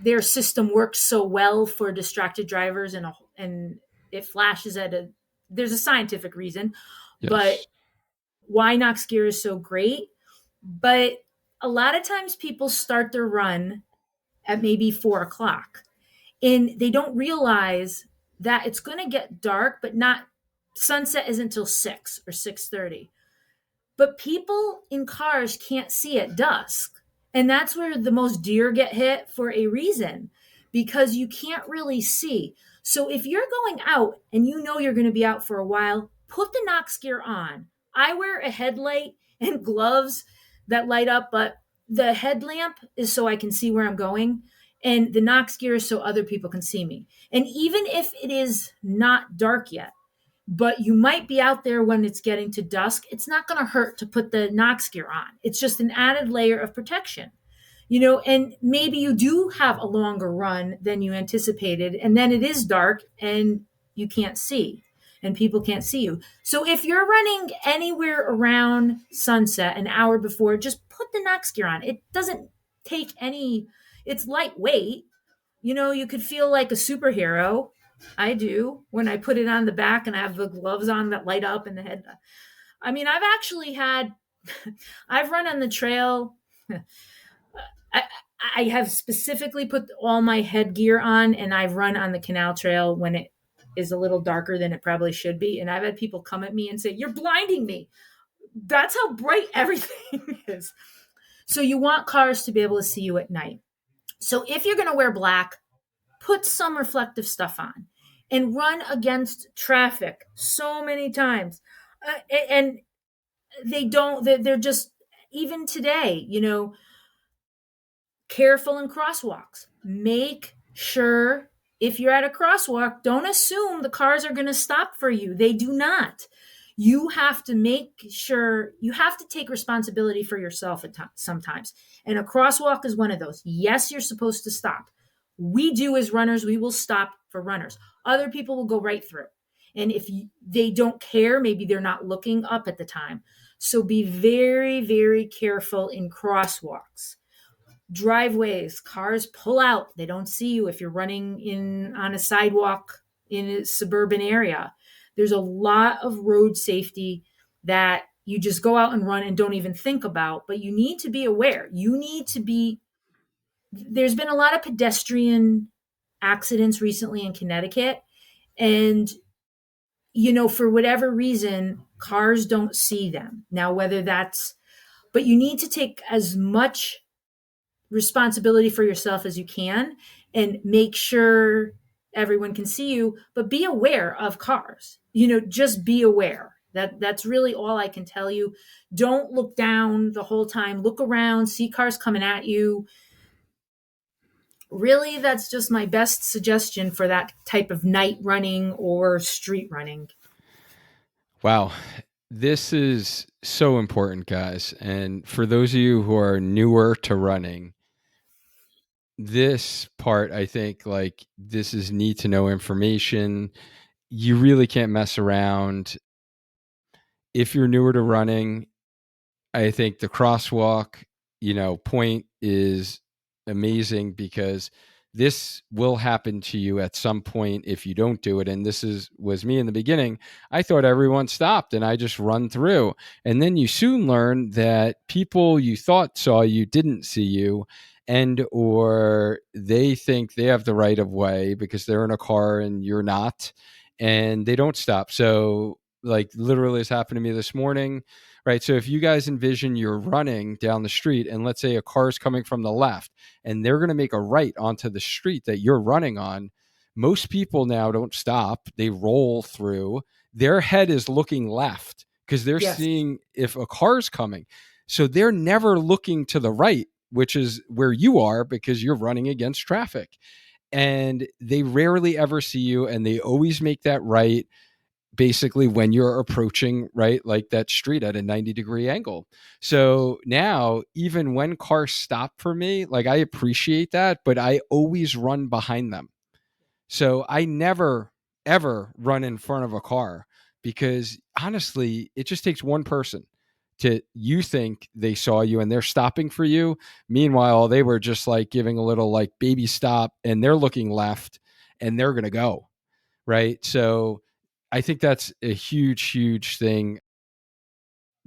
their system works so well for distracted drivers and it flashes at a there's a scientific reason, but Yes. why Knox gear is so great. But a lot of times people start their run at maybe 4 o'clock and they don't realize that it's going to get dark, but not sunset isn't until 6 or 6:30. But people in cars can't see at dusk. And that's where the most deer get hit for a reason because you can't really see. So if you're going out and you know you're going to be out for a while, put the Knox gear on. I wear a headlight and gloves that light up, but the headlamp is so I can see where I'm going. And the Knox gear is so other people can see me. And even if it is not dark yet, but you might be out there when it's getting to dusk, it's not going to hurt to put the Knox gear on. It's just an added layer of protection, and maybe you do have a longer run than you anticipated, and then it is dark and you can't see and people can't see you. So if you're running anywhere around sunset an hour before, just put the Knox gear on. It doesn't take any, it's lightweight. You could feel like a superhero. I do when I put it on the back and I have the gloves on that light up and the head. I mean, I've actually had, I've run on the trail. I, I have specifically put all my headgear on and I've run on the canal trail when it is a little darker than it probably should be. And I've had people come at me and say, "You're blinding me." That's how bright everything is. So you want cars to be able to see you at night. So if you're going to wear black, put some reflective stuff on and run against traffic so many times. And they don't, they're just, even today, careful in crosswalks. Make sure if you're at a crosswalk, don't assume the cars are going to stop for you. They do not. You have to make sure, you have to take responsibility for yourself at sometimes. And a crosswalk is one of those. Yes, you're supposed to stop. We do as runners, we will stop for runners. Other people will go right through. And if they don't care, maybe they're not looking up at the time. So be very, very careful in crosswalks. Driveways, cars pull out. They don't see you if you're running in on a sidewalk in a suburban area. There's a lot of road safety that you just go out and run and don't even think about, but you need to be aware. There's been a lot of pedestrian accidents recently in Connecticut. And, for whatever reason, cars don't see them. Now, but you need to take as much responsibility for yourself as you can and make sure everyone can see you, but be aware of cars. Just be aware. That's really all I can tell you. Don't look down the whole time. Look around, see cars coming at you. Really, that's just my best suggestion for that type of night running or street running. Wow. This is so important, guys. And for those of you who are newer to running, this part, I think, like, this is need to know information. You really can't mess around. If you're newer to running, I think the crosswalk, point is amazing because this will happen to you at some point if you don't do it. And was me in the beginning. I thought everyone stopped and I just run through. And then you soon learn that people you thought saw you didn't see you, and or they think they have the right of way because they're in a car and you're not, and they don't stop. So, like, literally this happened to me this morning. Right. So if you guys envision you're running down the street and let's say a car is coming from the left and they're going to make a right onto the street that you're running on, most people now don't stop. They roll through their head is looking left because they're Yes. seeing if a car's coming. So they're never looking to the right, which is where you are because you're running against traffic. And they rarely ever see you, and they always make that right basically when you're approaching, right, like that street at a 90-degree angle. So now even when cars stop for me, like I appreciate that, but I always run behind them. So I never ever run in front of a car because honestly, it just takes one person to you think they saw you and they're stopping for you. Meanwhile, they were just like giving a little like baby stop and they're looking left and they're going to go, right? So I think that's a huge, huge thing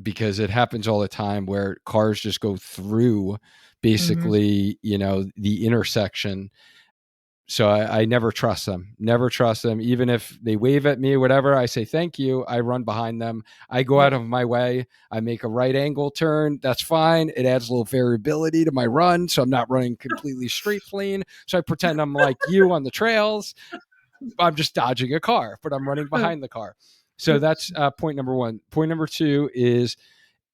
because it happens all the time where cars just go through Hmm. basically, the intersection. So I never trust them. Never trust them. Even if they wave at me or whatever, I say thank you. I run behind them. I go out Yep. of my way. I make a right angle turn. That's fine. It adds a little variability to my run. So I'm not running completely straight clean. So I pretend I'm like you on the trails. I'm just dodging a car, but I'm running behind the car. So that's point number one. Point number two is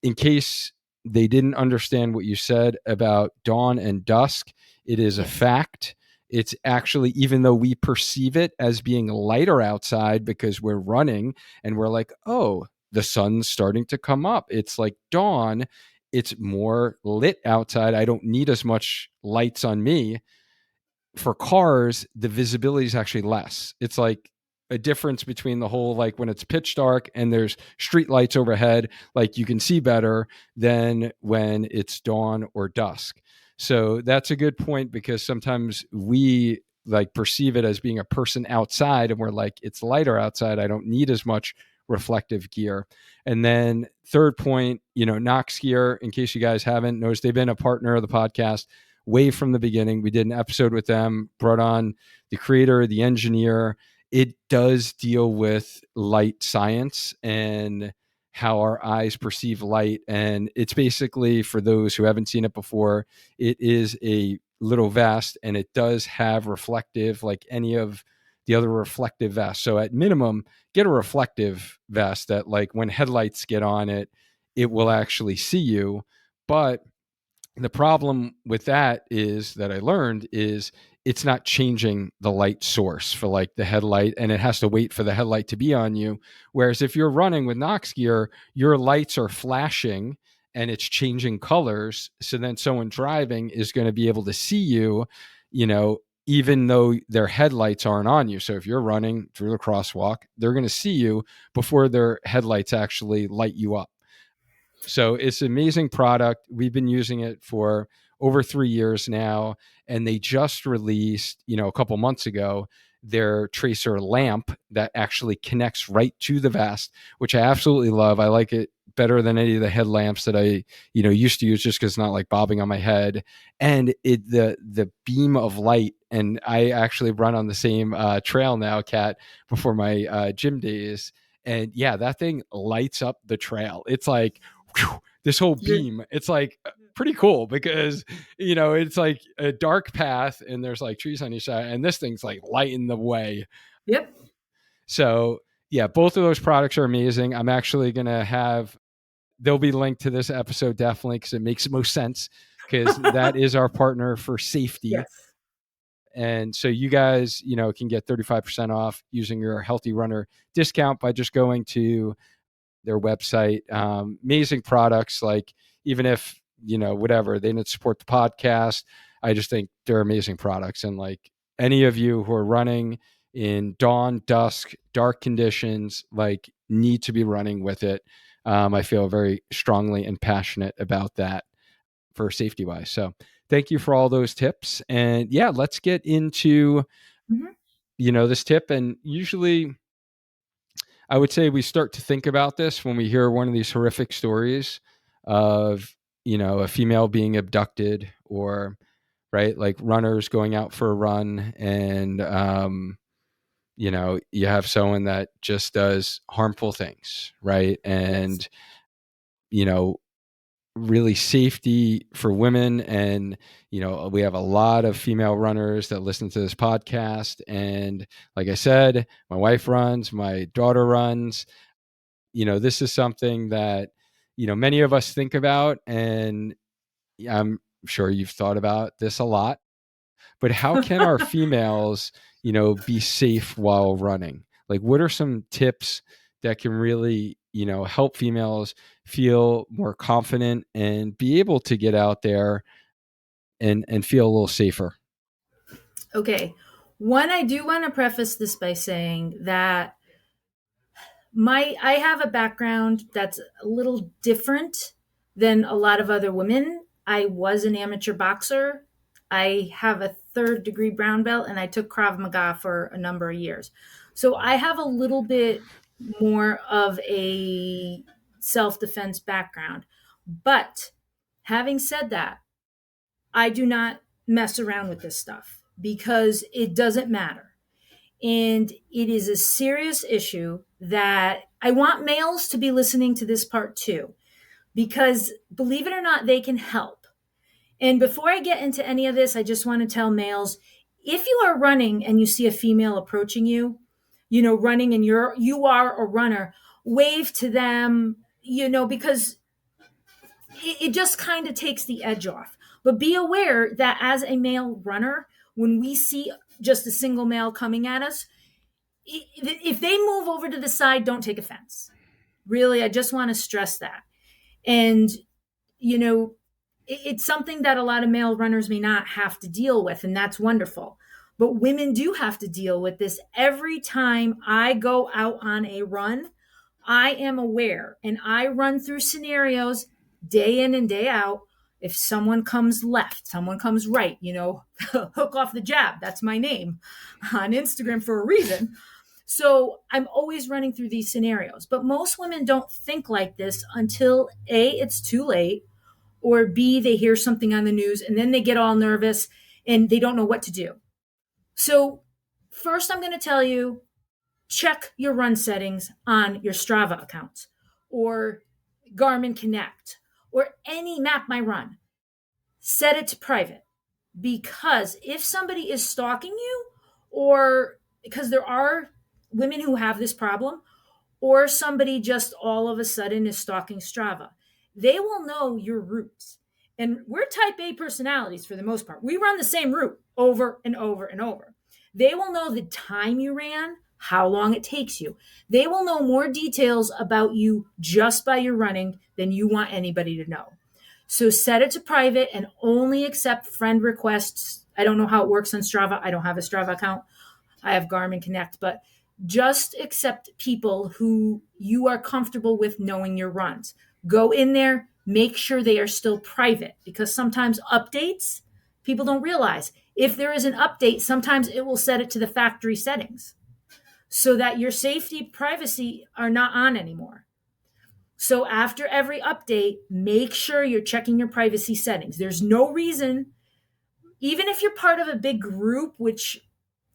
in case they didn't understand what you said about dawn and dusk, it is a Yes. fact. It's actually, even though we perceive it as being lighter outside because we're running and we're like, oh, the sun's starting to come up. It's like dawn. It's more lit outside. I don't need as much lights on me. For cars, the visibility is actually less. It's like a difference between the whole like when it's pitch dark and there's street lights overhead, like you can see better than when it's dawn or dusk. So that's a good point because sometimes we like perceive it as being a person outside and we're like, it's lighter outside. I don't need as much reflective gear. And then third point, Knox Gear, in case you guys haven't noticed, they've been a partner of the podcast way from the beginning. We did an episode with them, brought on the creator, the engineer. It does deal with light science and how our eyes perceive light. And it's basically, for those who haven't seen it before, it is a little vest and it does have reflective, like any of the other reflective vests. So at minimum, get a reflective vest that like when headlights get on it, it will actually see you. But the problem with that is that I learned is it's not changing the light source for like the headlight and it has to wait for the headlight to be on you. Whereas if you're running with Knox gear, your lights are flashing and it's changing colors. So then someone driving is going to be able to see you, you know, even though their headlights aren't on you. So if you're running through the crosswalk, they're going to see you before their headlights actually light you up. So it's an amazing product. We've been using it for over 3 years now, and they just released, a couple months ago, their tracer lamp that actually connects right to the vest, which I absolutely love. I like it better than any of the headlamps that I, used to use just because it's not like bobbing on my head. And the beam of light, and I actually run on the same trail now, Kat, before my gym days. And yeah, that thing lights up the trail. It's like whew, this whole You're, beam. It's like pretty cool because it's like a dark path and there's like trees on each side, and this thing's like lighting the way. yep. So yeah, both of those products are amazing. I'm actually gonna have they'll be linked to this episode definitely because it makes the most sense because that is our partner for safety. Yes. And so you guys, can get 35% off using your Healthy Runner discount by just going to their website. Amazing products. Like even if whatever they didn't support the podcast, I just think they're amazing products. And like any of you who are running in dawn, dusk, dark conditions, like need to be running with it. I feel very strongly and passionate about that for safety wise. So thank you for all those tips. And yeah, let's get into Hmm. this tip. And usually I would say we start to think about this when we hear one of these horrific stories of, a female being abducted or, right, like runners going out for a run and, you have someone that just does harmful things, right? Yes. And, you know, really safety for women. And, we have a lot of female runners that listen to this podcast. And like I said, my wife runs, my daughter runs. This is something that, many of us think about. And I'm sure you've thought about this a lot. But how can our females, be safe while running? Like, what are some tips that can really, help females feel more confident and be able to get out there and feel a little safer? Okay. One, I do want to preface this by saying that I have a background that's a little different than a lot of other women. I was an amateur boxer. I have a third degree brown belt and I took Krav Maga for a number of years. So I have a little bit more of a self defense background. But having said that, I do not mess around with this stuff because it doesn't matter. And it is a serious issue that I want males to be listening to this part too, because believe it or not, they can help. And before I get into any of this, I just want to tell males, if you are running and you see a female approaching you, running and you are a runner, wave to them, because it just kind of takes the edge off. But be aware that as a male runner, when we see just a single male coming at us, if they move over to the side, don't take offense. Really, I just want to stress that. And, it's something that a lot of male runners may not have to deal with, and that's wonderful. But women do have to deal with this every time I go out on a run. I am aware and I run through scenarios day in and day out. If someone comes left, someone comes right, hook off the jab. That's my name on Instagram for a reason. So I'm always running through these scenarios. But most women don't think like this until A, it's too late, or B, they hear something on the news and then they get all nervous and they don't know what to do. So first, I'm going to tell you, check your run settings on your Strava account or Garmin Connect or any Map My Run. Set it to private, because if somebody is stalking you, or because there are women who have this problem, or somebody just all of a sudden is stalking Strava, they will know your routes. And we're type A personalities for the most part. We run the same route over and over and over. They will know the time you ran, how long it takes you. They will know more details about you just by your running than you want anybody to know. So set it to private and only accept friend requests. I don't know how it works on Strava. I don't have a Strava account. I have Garmin Connect, but just accept people who you are comfortable with knowing your runs. Go in there, make sure they are still private, because sometimes updates, people don't realize. If there is an update, sometimes it will set it to the factory settings so that your safety, privacy are not on anymore. So after every update, make sure you're checking your privacy settings. There's no reason, even if you're part of a big group, which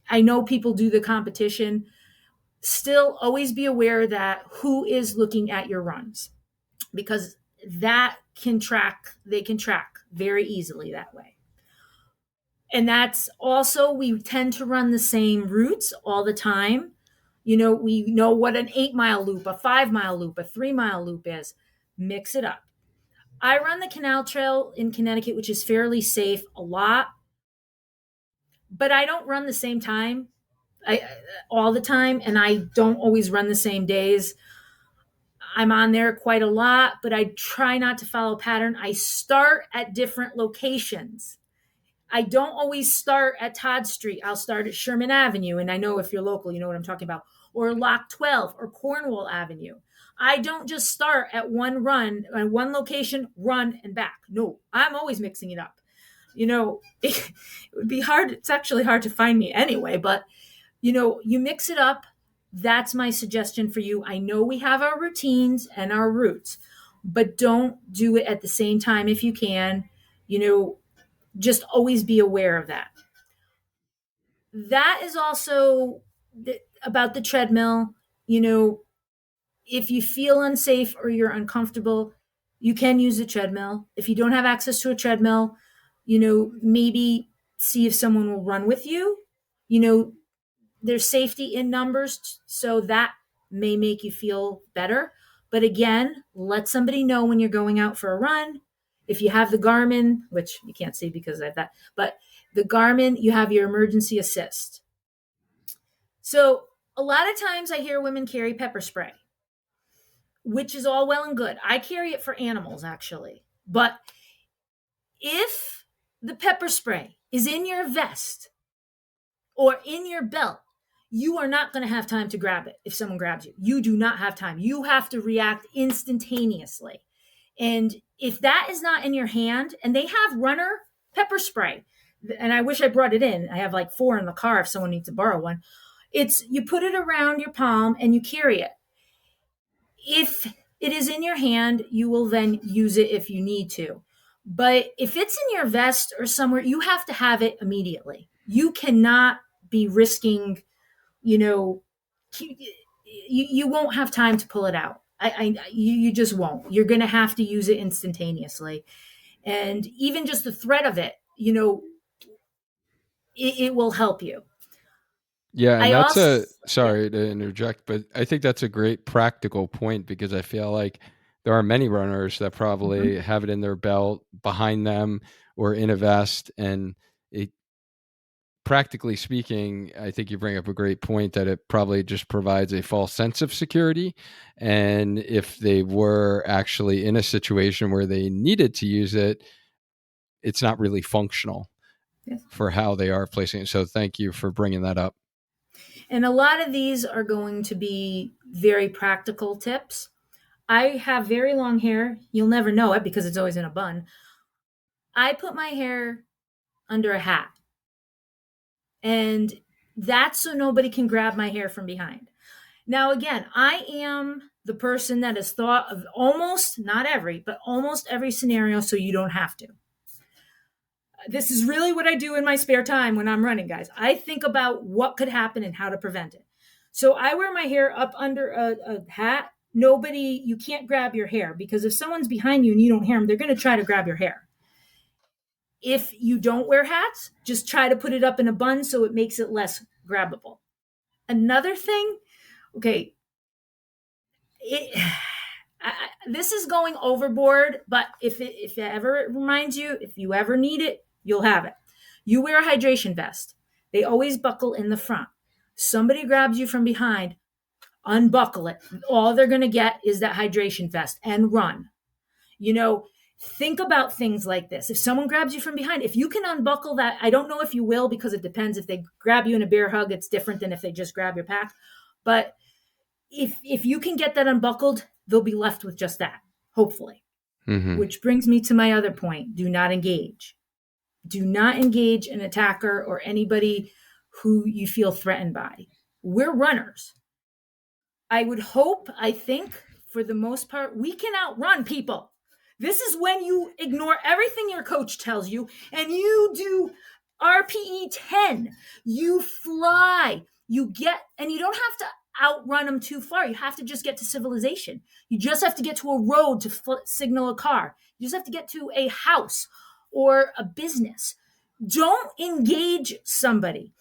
I know people do the competition, still always be aware that who is looking at your runs, because they can track very easily that way. And that's also, we tend to run the same routes all the time. We know what an 8-mile loop, a 5-mile loop, a 3-mile loop is. Mix it up. I run the Canal Trail in Connecticut, which is fairly safe, a lot, but I don't run the same time all the time, and I don't always run the same days. I'm on there quite a lot, but I try not to follow a pattern. I start at different locations. I don't always start at Todd Street. I'll start at Sherman Avenue. And I know if you're local, you know what I'm talking about. Or Lock 12 or Cornwall Avenue. I don't just start at one run, one location, run and back. No, I'm always mixing it up. It would be hard. It's actually hard to find me anyway, but you mix it up. That's my suggestion for you. I know we have our routines and our routes, but don't do it at the same time if you can. Just always be aware of that. That is also about the treadmill. If you feel unsafe or you're uncomfortable, you can use a treadmill. If you don't have access to a treadmill, maybe see if someone will run with you. You know, there's safety in numbers, so that may make you feel better. But again, let somebody know when you're going out for a run. If you have the Garmin, which you can't see because I have that, but the Garmin, you have your emergency assist. So a lot of times I hear women carry pepper spray, which is all well and good. I carry it for animals, actually. But if the pepper spray is in your vest or in your belt, you are not going to have time to grab it if someone grabs you. You do not have time. You have to react instantaneously. And if that is not in your hand, and they have runner pepper spray, and I wish I brought it in. I have like 4 in the car if someone needs to borrow one. It's you put it around your palm and you carry it. If it is in your hand, you will then use it if you need to. But if it's in your vest or somewhere, you have to have it immediately. You cannot be risking, you know, you won't have time to pull it out. You just won't. You're going to have to use it instantaneously. And even just the threat of it, it will help you. Yeah, and I that's also, a yeah. sorry to interject, but I think that's a great practical point because I feel like there are many runners that Mhm. probably have it in their belt, behind them, or in a vest. And it, practically speaking, I think you bring up a great point that it probably just provides a false sense of security. And if they were actually in a situation where they needed to use it, it's not really functional Yes. for how they are placing it. So thank you for bringing that up. And a lot of these are going to be very practical tips. I have very long hair. You'll never know it because it's always in a bun. I put my hair under a hat, and that's so nobody can grab my hair from behind. Now, again, I am the person that has thought of almost, not every, but almost every scenario so you don't have to. This is really what I do in my spare time when I'm running, guys. I think about what could happen and how to prevent it. So I wear my hair up under a hat. Nobody, you can't grab your hair because if someone's behind you and you don't hear them, they're going to try to grab your hair. If you don't wear hats, just try to put it up in a bun so it makes it less grabbable. Another thing, okay, it, this is going overboard, but if it ever reminds you, if you ever need it, you'll have it. You wear a hydration vest. They always buckle in the front. Somebody grabs you from behind, unbuckle it. All they're going to get is that hydration vest and run. You know, think about things like this. If someone grabs you from behind, if you can unbuckle that, I don't know if you will because it depends. If they grab you in a bear hug, it's different than if they just grab your pack. But if you can get that unbuckled, they'll be left with just that, hopefully. Mm-hmm. Which brings me to my other point. Do not engage. Do not engage an attacker or anybody who you feel threatened by. We're runners. I would hope, I think, for the most part, we can outrun people. This is when you ignore everything your coach tells you and you do RPE 10. You fly. You get, and you don't have to outrun them too far. You have to just get to civilization. You just have to get to a road to signal a car. You just have to get to a house or a business. Don't engage somebody.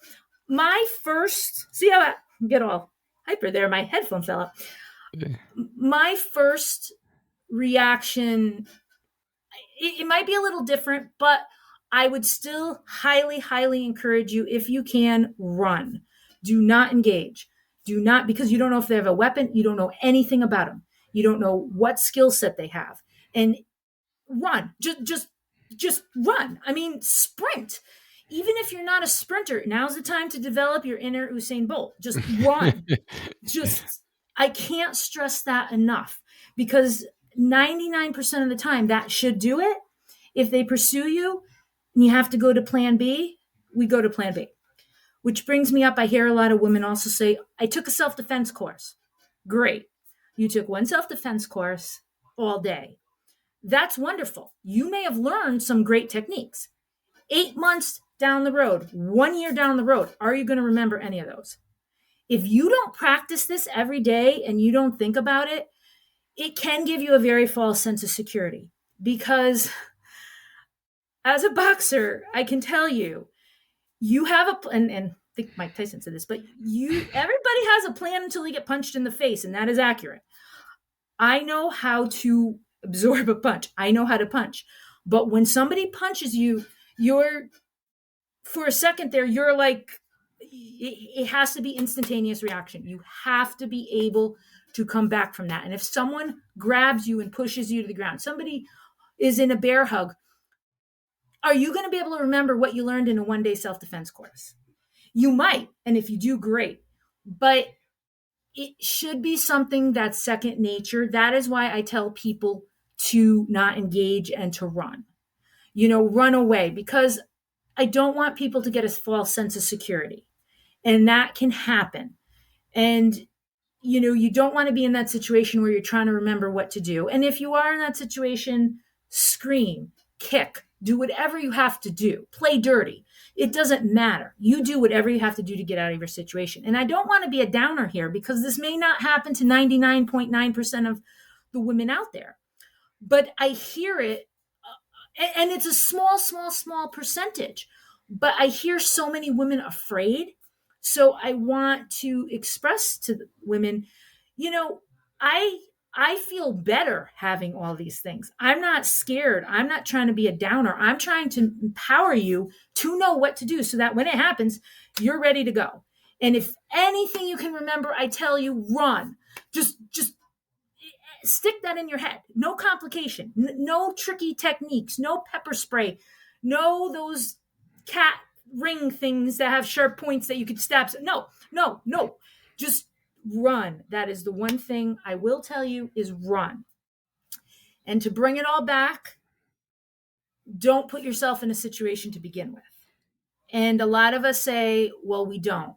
My first, see how I get all hyper there, my headphone fell out. Yeah. My first reaction, it might be a little different, but I would still highly, highly encourage you, if you can, run. Do not engage. Do not, because you don't know if they have a weapon. You don't know anything about them. You don't know what skill set they have. And run. Just run. I mean, sprint. Even if you're not a sprinter, now's the time to develop your inner Usain Bolt. Just run. Just, I can't stress that enough because 99% of the time that should do it. If they pursue you and you have to go to plan B, we go to plan B. Which brings me up, I hear a lot of women also say, I took a self-defense course. Great. You took one self-defense course all day. That's wonderful. You may have learned some great techniques. 8 months down the road, 1 year down the road, are you going to remember any of those? If you don't practice this every day and you don't think about it, it can give you a very false sense of security because as a boxer, I can tell you, you have and I think Mike Tyson said this, but everybody has a plan until they get punched in the face, and that is accurate. I know how to absorb a punch. I know how to punch. But when somebody punches you, you're for a second there, you're like, it has to be instantaneous reaction. You have to be able to come back from that. And if someone grabs you and pushes you to the ground, somebody is in a bear hug, are you going to be able to remember what you learned in a 1 day self defense course? You might. And if you do, great. But it should be something that's second nature. That is why I tell people to not engage and to run, run away, because I don't want people to get a false sense of security. And that can happen. And, you don't want to be in that situation where you're trying to remember what to do. And if you are in that situation, scream, kick, do whatever you have to do, play dirty. It doesn't matter. You do whatever you have to do to get out of your situation. And I don't want to be a downer here because this may not happen to 99.9% of the women out there. But I hear it, and it's a small, small, small percentage. But I hear so many women afraid. So I want to express to the women, you know, I I feel better having all these things. I'm not scared. I'm not trying to be a downer. I'm trying to empower you to know what to do so that when it happens, you're ready to go. And if anything you can remember, I tell you, run. Just stick that in your head. No complication. No tricky techniques. No pepper spray. No those cat ring things that have sharp points that you could stab. No, no, no. Just run. That is the one thing I will tell you is run. And to bring it all back, don't put yourself in a situation to begin with. And a lot of us say, well, we don't.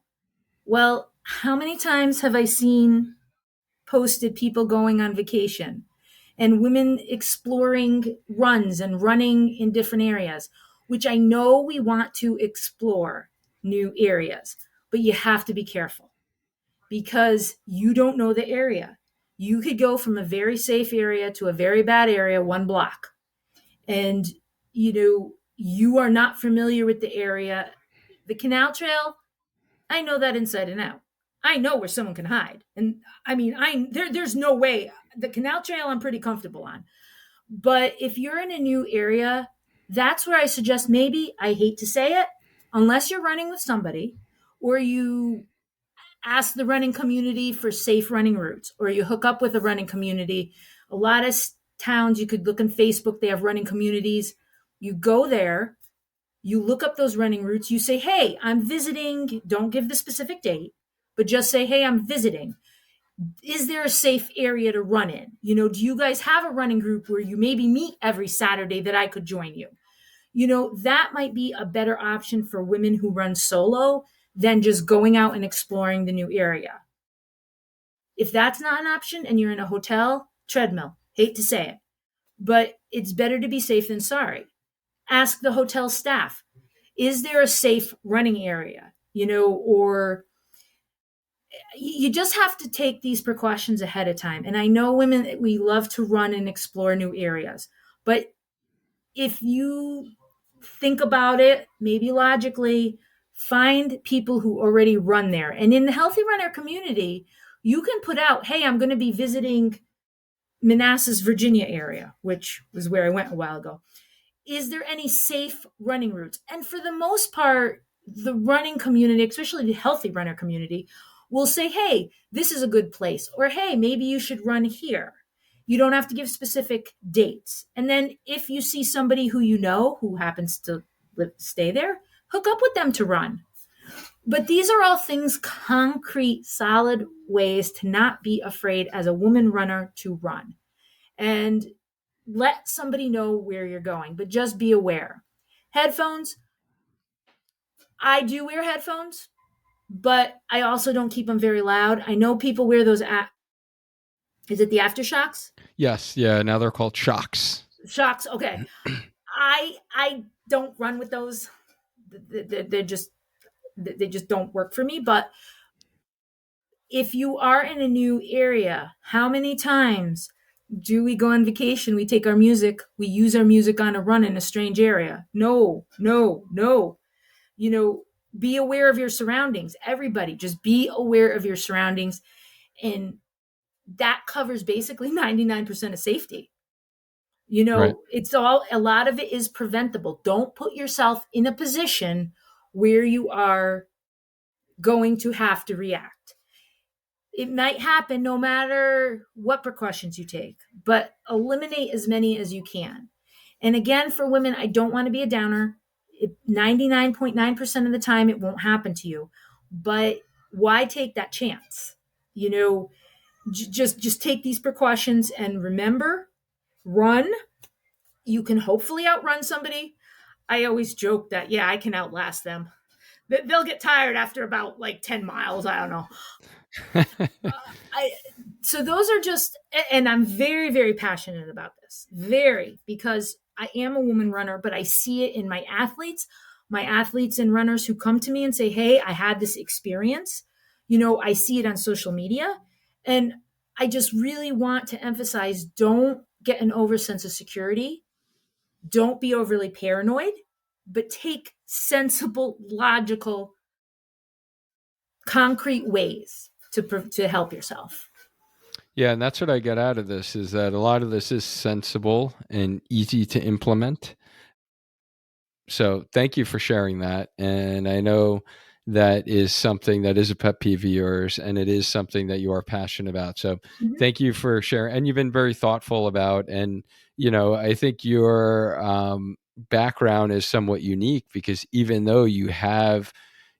Well, how many times have I seen posted people going on vacation and women exploring runs and running in different areas, which I know we want to explore new areas, but you have to be careful because you don't know the area. You could go from a very safe area to a very bad area, one block. And, you are not familiar with the area. The canal trail, I know that inside and out. I know where someone can hide. And I mean, there's no way. The canal trail I'm pretty comfortable on. But if you're in a new area, that's where I suggest maybe, I hate to say it, unless you're running with somebody or you ask the running community for safe running routes or you hook up with a running community. A lot of towns, you could look on Facebook, they have running communities. You go there, you look up those running routes, you say, hey, I'm visiting. Don't give the specific date, but just say, hey, I'm visiting. Is there a safe area to run in? Do you guys have a running group where you maybe meet every Saturday that I could join you? That might be a better option for women who run solo than just going out and exploring the new area. If that's not an option and you're in a hotel, treadmill, hate to say it, but it's better to be safe than sorry. Ask the hotel staff, is there a safe running area? Or you just have to take these precautions ahead of time. And I know women, we love to run and explore new areas, but if you think about it, maybe logically, find people who already run there. And in the healthy runner community, you can put out, hey, I'm going to be visiting Manassas, Virginia area, which was where I went a while ago. Is there any safe running routes? And for the most part, the running community, especially the healthy runner community, will say, hey, this is a good place. Or, hey, maybe you should run here. You don't have to give specific dates. And then if you see somebody who who happens to stay there, hook up with them to run. But these are all things, concrete, solid ways to not be afraid as a woman runner to run. And let somebody know where you're going, but just be aware. Headphones, I do wear headphones, but I also don't keep them very loud. I know people wear those is it the aftershocks? Yes, yeah. Now they're called shocks. Shocks, okay. I don't run with those. They're just they just don't work for me. But if you are in a new area, how many times Do we go on vacation? We take our music, we use our music on a run in a strange area? No, no, no. You know, be aware of your surroundings. Everybody, just be aware of your surroundings. And that covers basically 99% of safety. You Right. know, it's all, a lot of it is preventable. Don't put yourself in a position where you are going to have to react. It might happen no matter what precautions you take, but eliminate as many as you can. And again, for women, I don't want to be a downer. 99.9% of the time, it won't happen to you. But why take that chance? You know, just take these precautions and remember, run. You can hopefully outrun somebody. I always joke that, yeah, I can outlast them. They'll get tired after about like 10 miles. I don't know. I So those are just, and I'm very, very passionate about this, very, because I am a woman runner, but I see it in my athletes and runners who come to me and say, hey, I had this experience. You know, I see it on social media, and I just really want to emphasize, don't get an over sense of security, don't be overly paranoid, but take sensible, logical, concrete ways to help yourself. Yeah, and that's what I get out of this is that a lot of this is sensible and easy to implement. So thank you for sharing that. And I know that is something that is a pet peeve of yours, and it is something that you are passionate about. So Mhm. thank you for sharing. And you've been very thoughtful about, and, I think your background is somewhat unique because even though you have,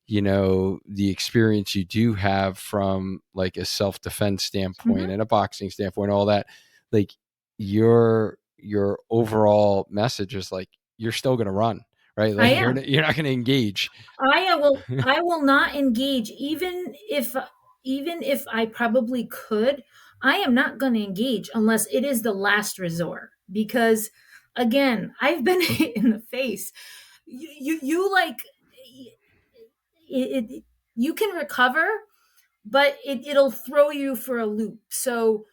the experience you do have from like a self-defense standpoint Mhm. and a boxing standpoint, all that, like your overall message is like, you're still going to run, right? I Like am. you're not going to engage. I will not engage, even if I probably could. I am not going to engage unless it is the last resort, because again, I've been hit in the face. You like it, you can recover, but it'll throw you for a loop. So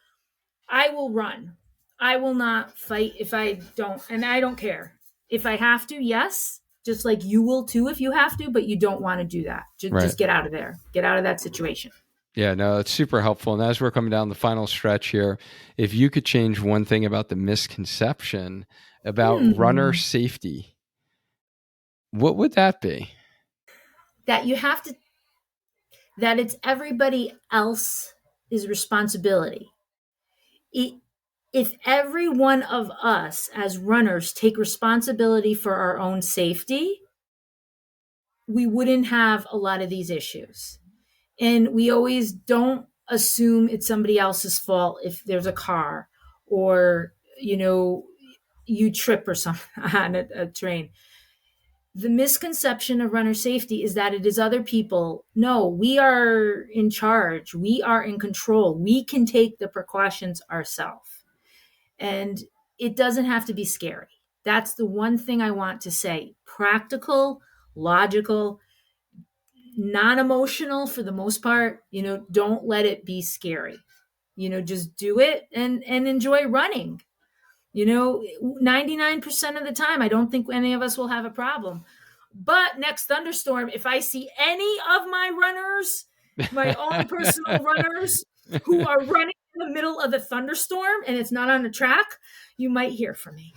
I will run. I will not fight if I don't, and I don't care. If I have to, yes, just like you will too if you have to, but you don't want to do that. Right. Just get out of there. Get out of that situation. Yeah, no, it's super helpful. And as we're coming down the final stretch here, if you could change one thing about the misconception about runner Hmm. safety, what would that be? That you have to, that it's everybody else's responsibility. It, if every one of us as runners take responsibility for our own safety, we wouldn't have a lot of these issues. And we always don't assume it's somebody else's fault if there's a car, or you trip or something on a train. The misconception of runner safety is that it is other people. No, we are in charge, we are in control, we can take the precautions ourselves, and it doesn't have to be scary. That's the one thing I want to say: practical, logical, non-emotional for the most part. Don't let it be scary. Just do it and enjoy running. 99% of the time, I don't think any of us will have a problem. But next thunderstorm, if I see any of my runners, my own personal runners, who are running in the middle of the thunderstorm and it's not on the track, you might hear from me.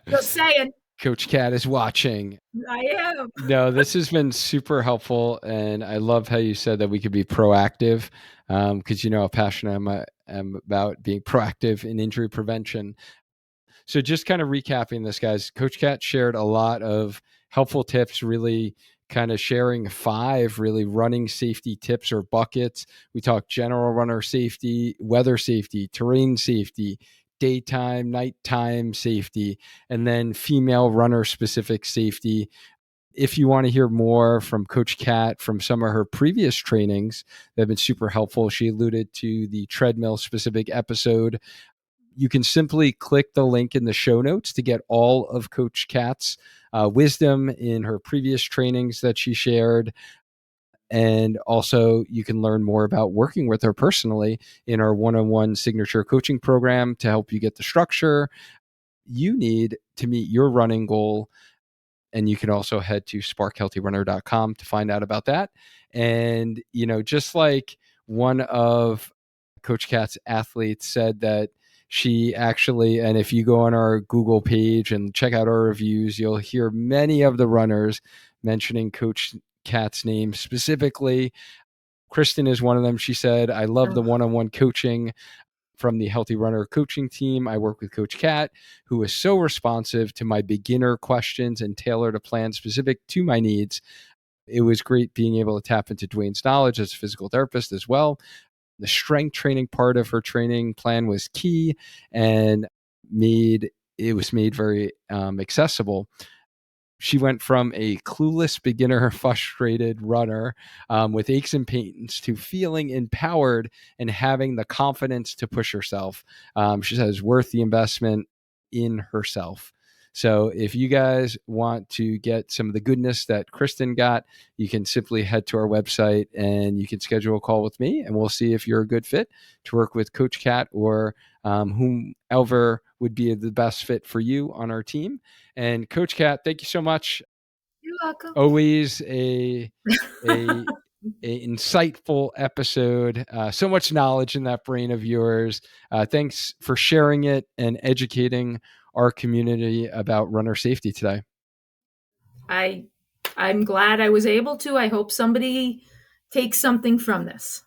Just saying. Coach Cat is watching. I am. No, this has been super helpful, and I love how you said that we could be proactive, because you know how passionate am about being proactive in injury prevention. So just kind of recapping this, guys, Coach Cat shared a lot of helpful tips, really kind of sharing 5 really running safety tips or buckets. We talked general runner safety, weather safety, terrain safety, daytime, nighttime safety, and then female runner specific safety. If you want to hear more from Coach Cat from some of her previous trainings that have been super helpful, she alluded to the treadmill specific episode. You can simply click the link in the show notes to get all of Coach Cat's wisdom in her previous trainings that she shared. And also, you can learn more about working with her personally in our one-on-one signature coaching program to help you get the structure you need to meet your running goal. And you can also head to sparkhealthyrunner.com to find out about that. And, just like one of Coach Kat's athletes said that she actually, and if you go on our Google page and check out our reviews, you'll hear many of the runners mentioning Coach Kat's name specifically. Kristen is one of them. She said, I love the Oh, one-on-one coaching from the Healthy Runner coaching team. I work with Coach Kat, who is so responsive to my beginner questions and tailored a plan specific to my needs. It was great being able to tap into Duane's knowledge as a physical therapist as well. The strength training part of her training plan was key and made very accessible. She went from a clueless beginner, frustrated runner with aches and pains to feeling empowered and having the confidence to push herself. She says, worth the investment in herself. So if you guys want to get some of the goodness that Kristen got, you can simply head to our website and you can schedule a call with me, and we'll see if you're a good fit to work with Coach Kat or whomever would be the best fit for you on our team. And Coach Kat, thank you so much. you're welcome. Always a insightful episode. So much knowledge in that brain of yours. Thanks for sharing it and educating our community about runner safety today. I I'm glad I was able to. I hope somebody takes something from this.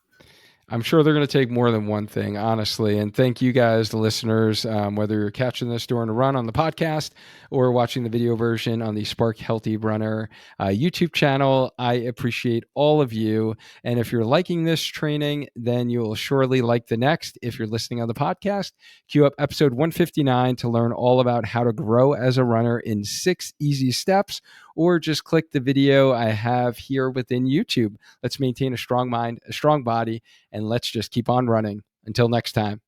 I'm sure they're going to take more than one thing, honestly. And thank you guys, the listeners, whether you're catching this during a run on the podcast or watching the video version on the Spark Healthy Runner YouTube channel. I appreciate all of you. And if you're liking this training, then you will surely like the next. If you're listening on the podcast, queue up episode 159 to learn all about how to grow as a runner in 6 easy steps, or just click the video I have here within YouTube. Let's maintain a strong mind, a strong body, and let's just keep on running. Until next time.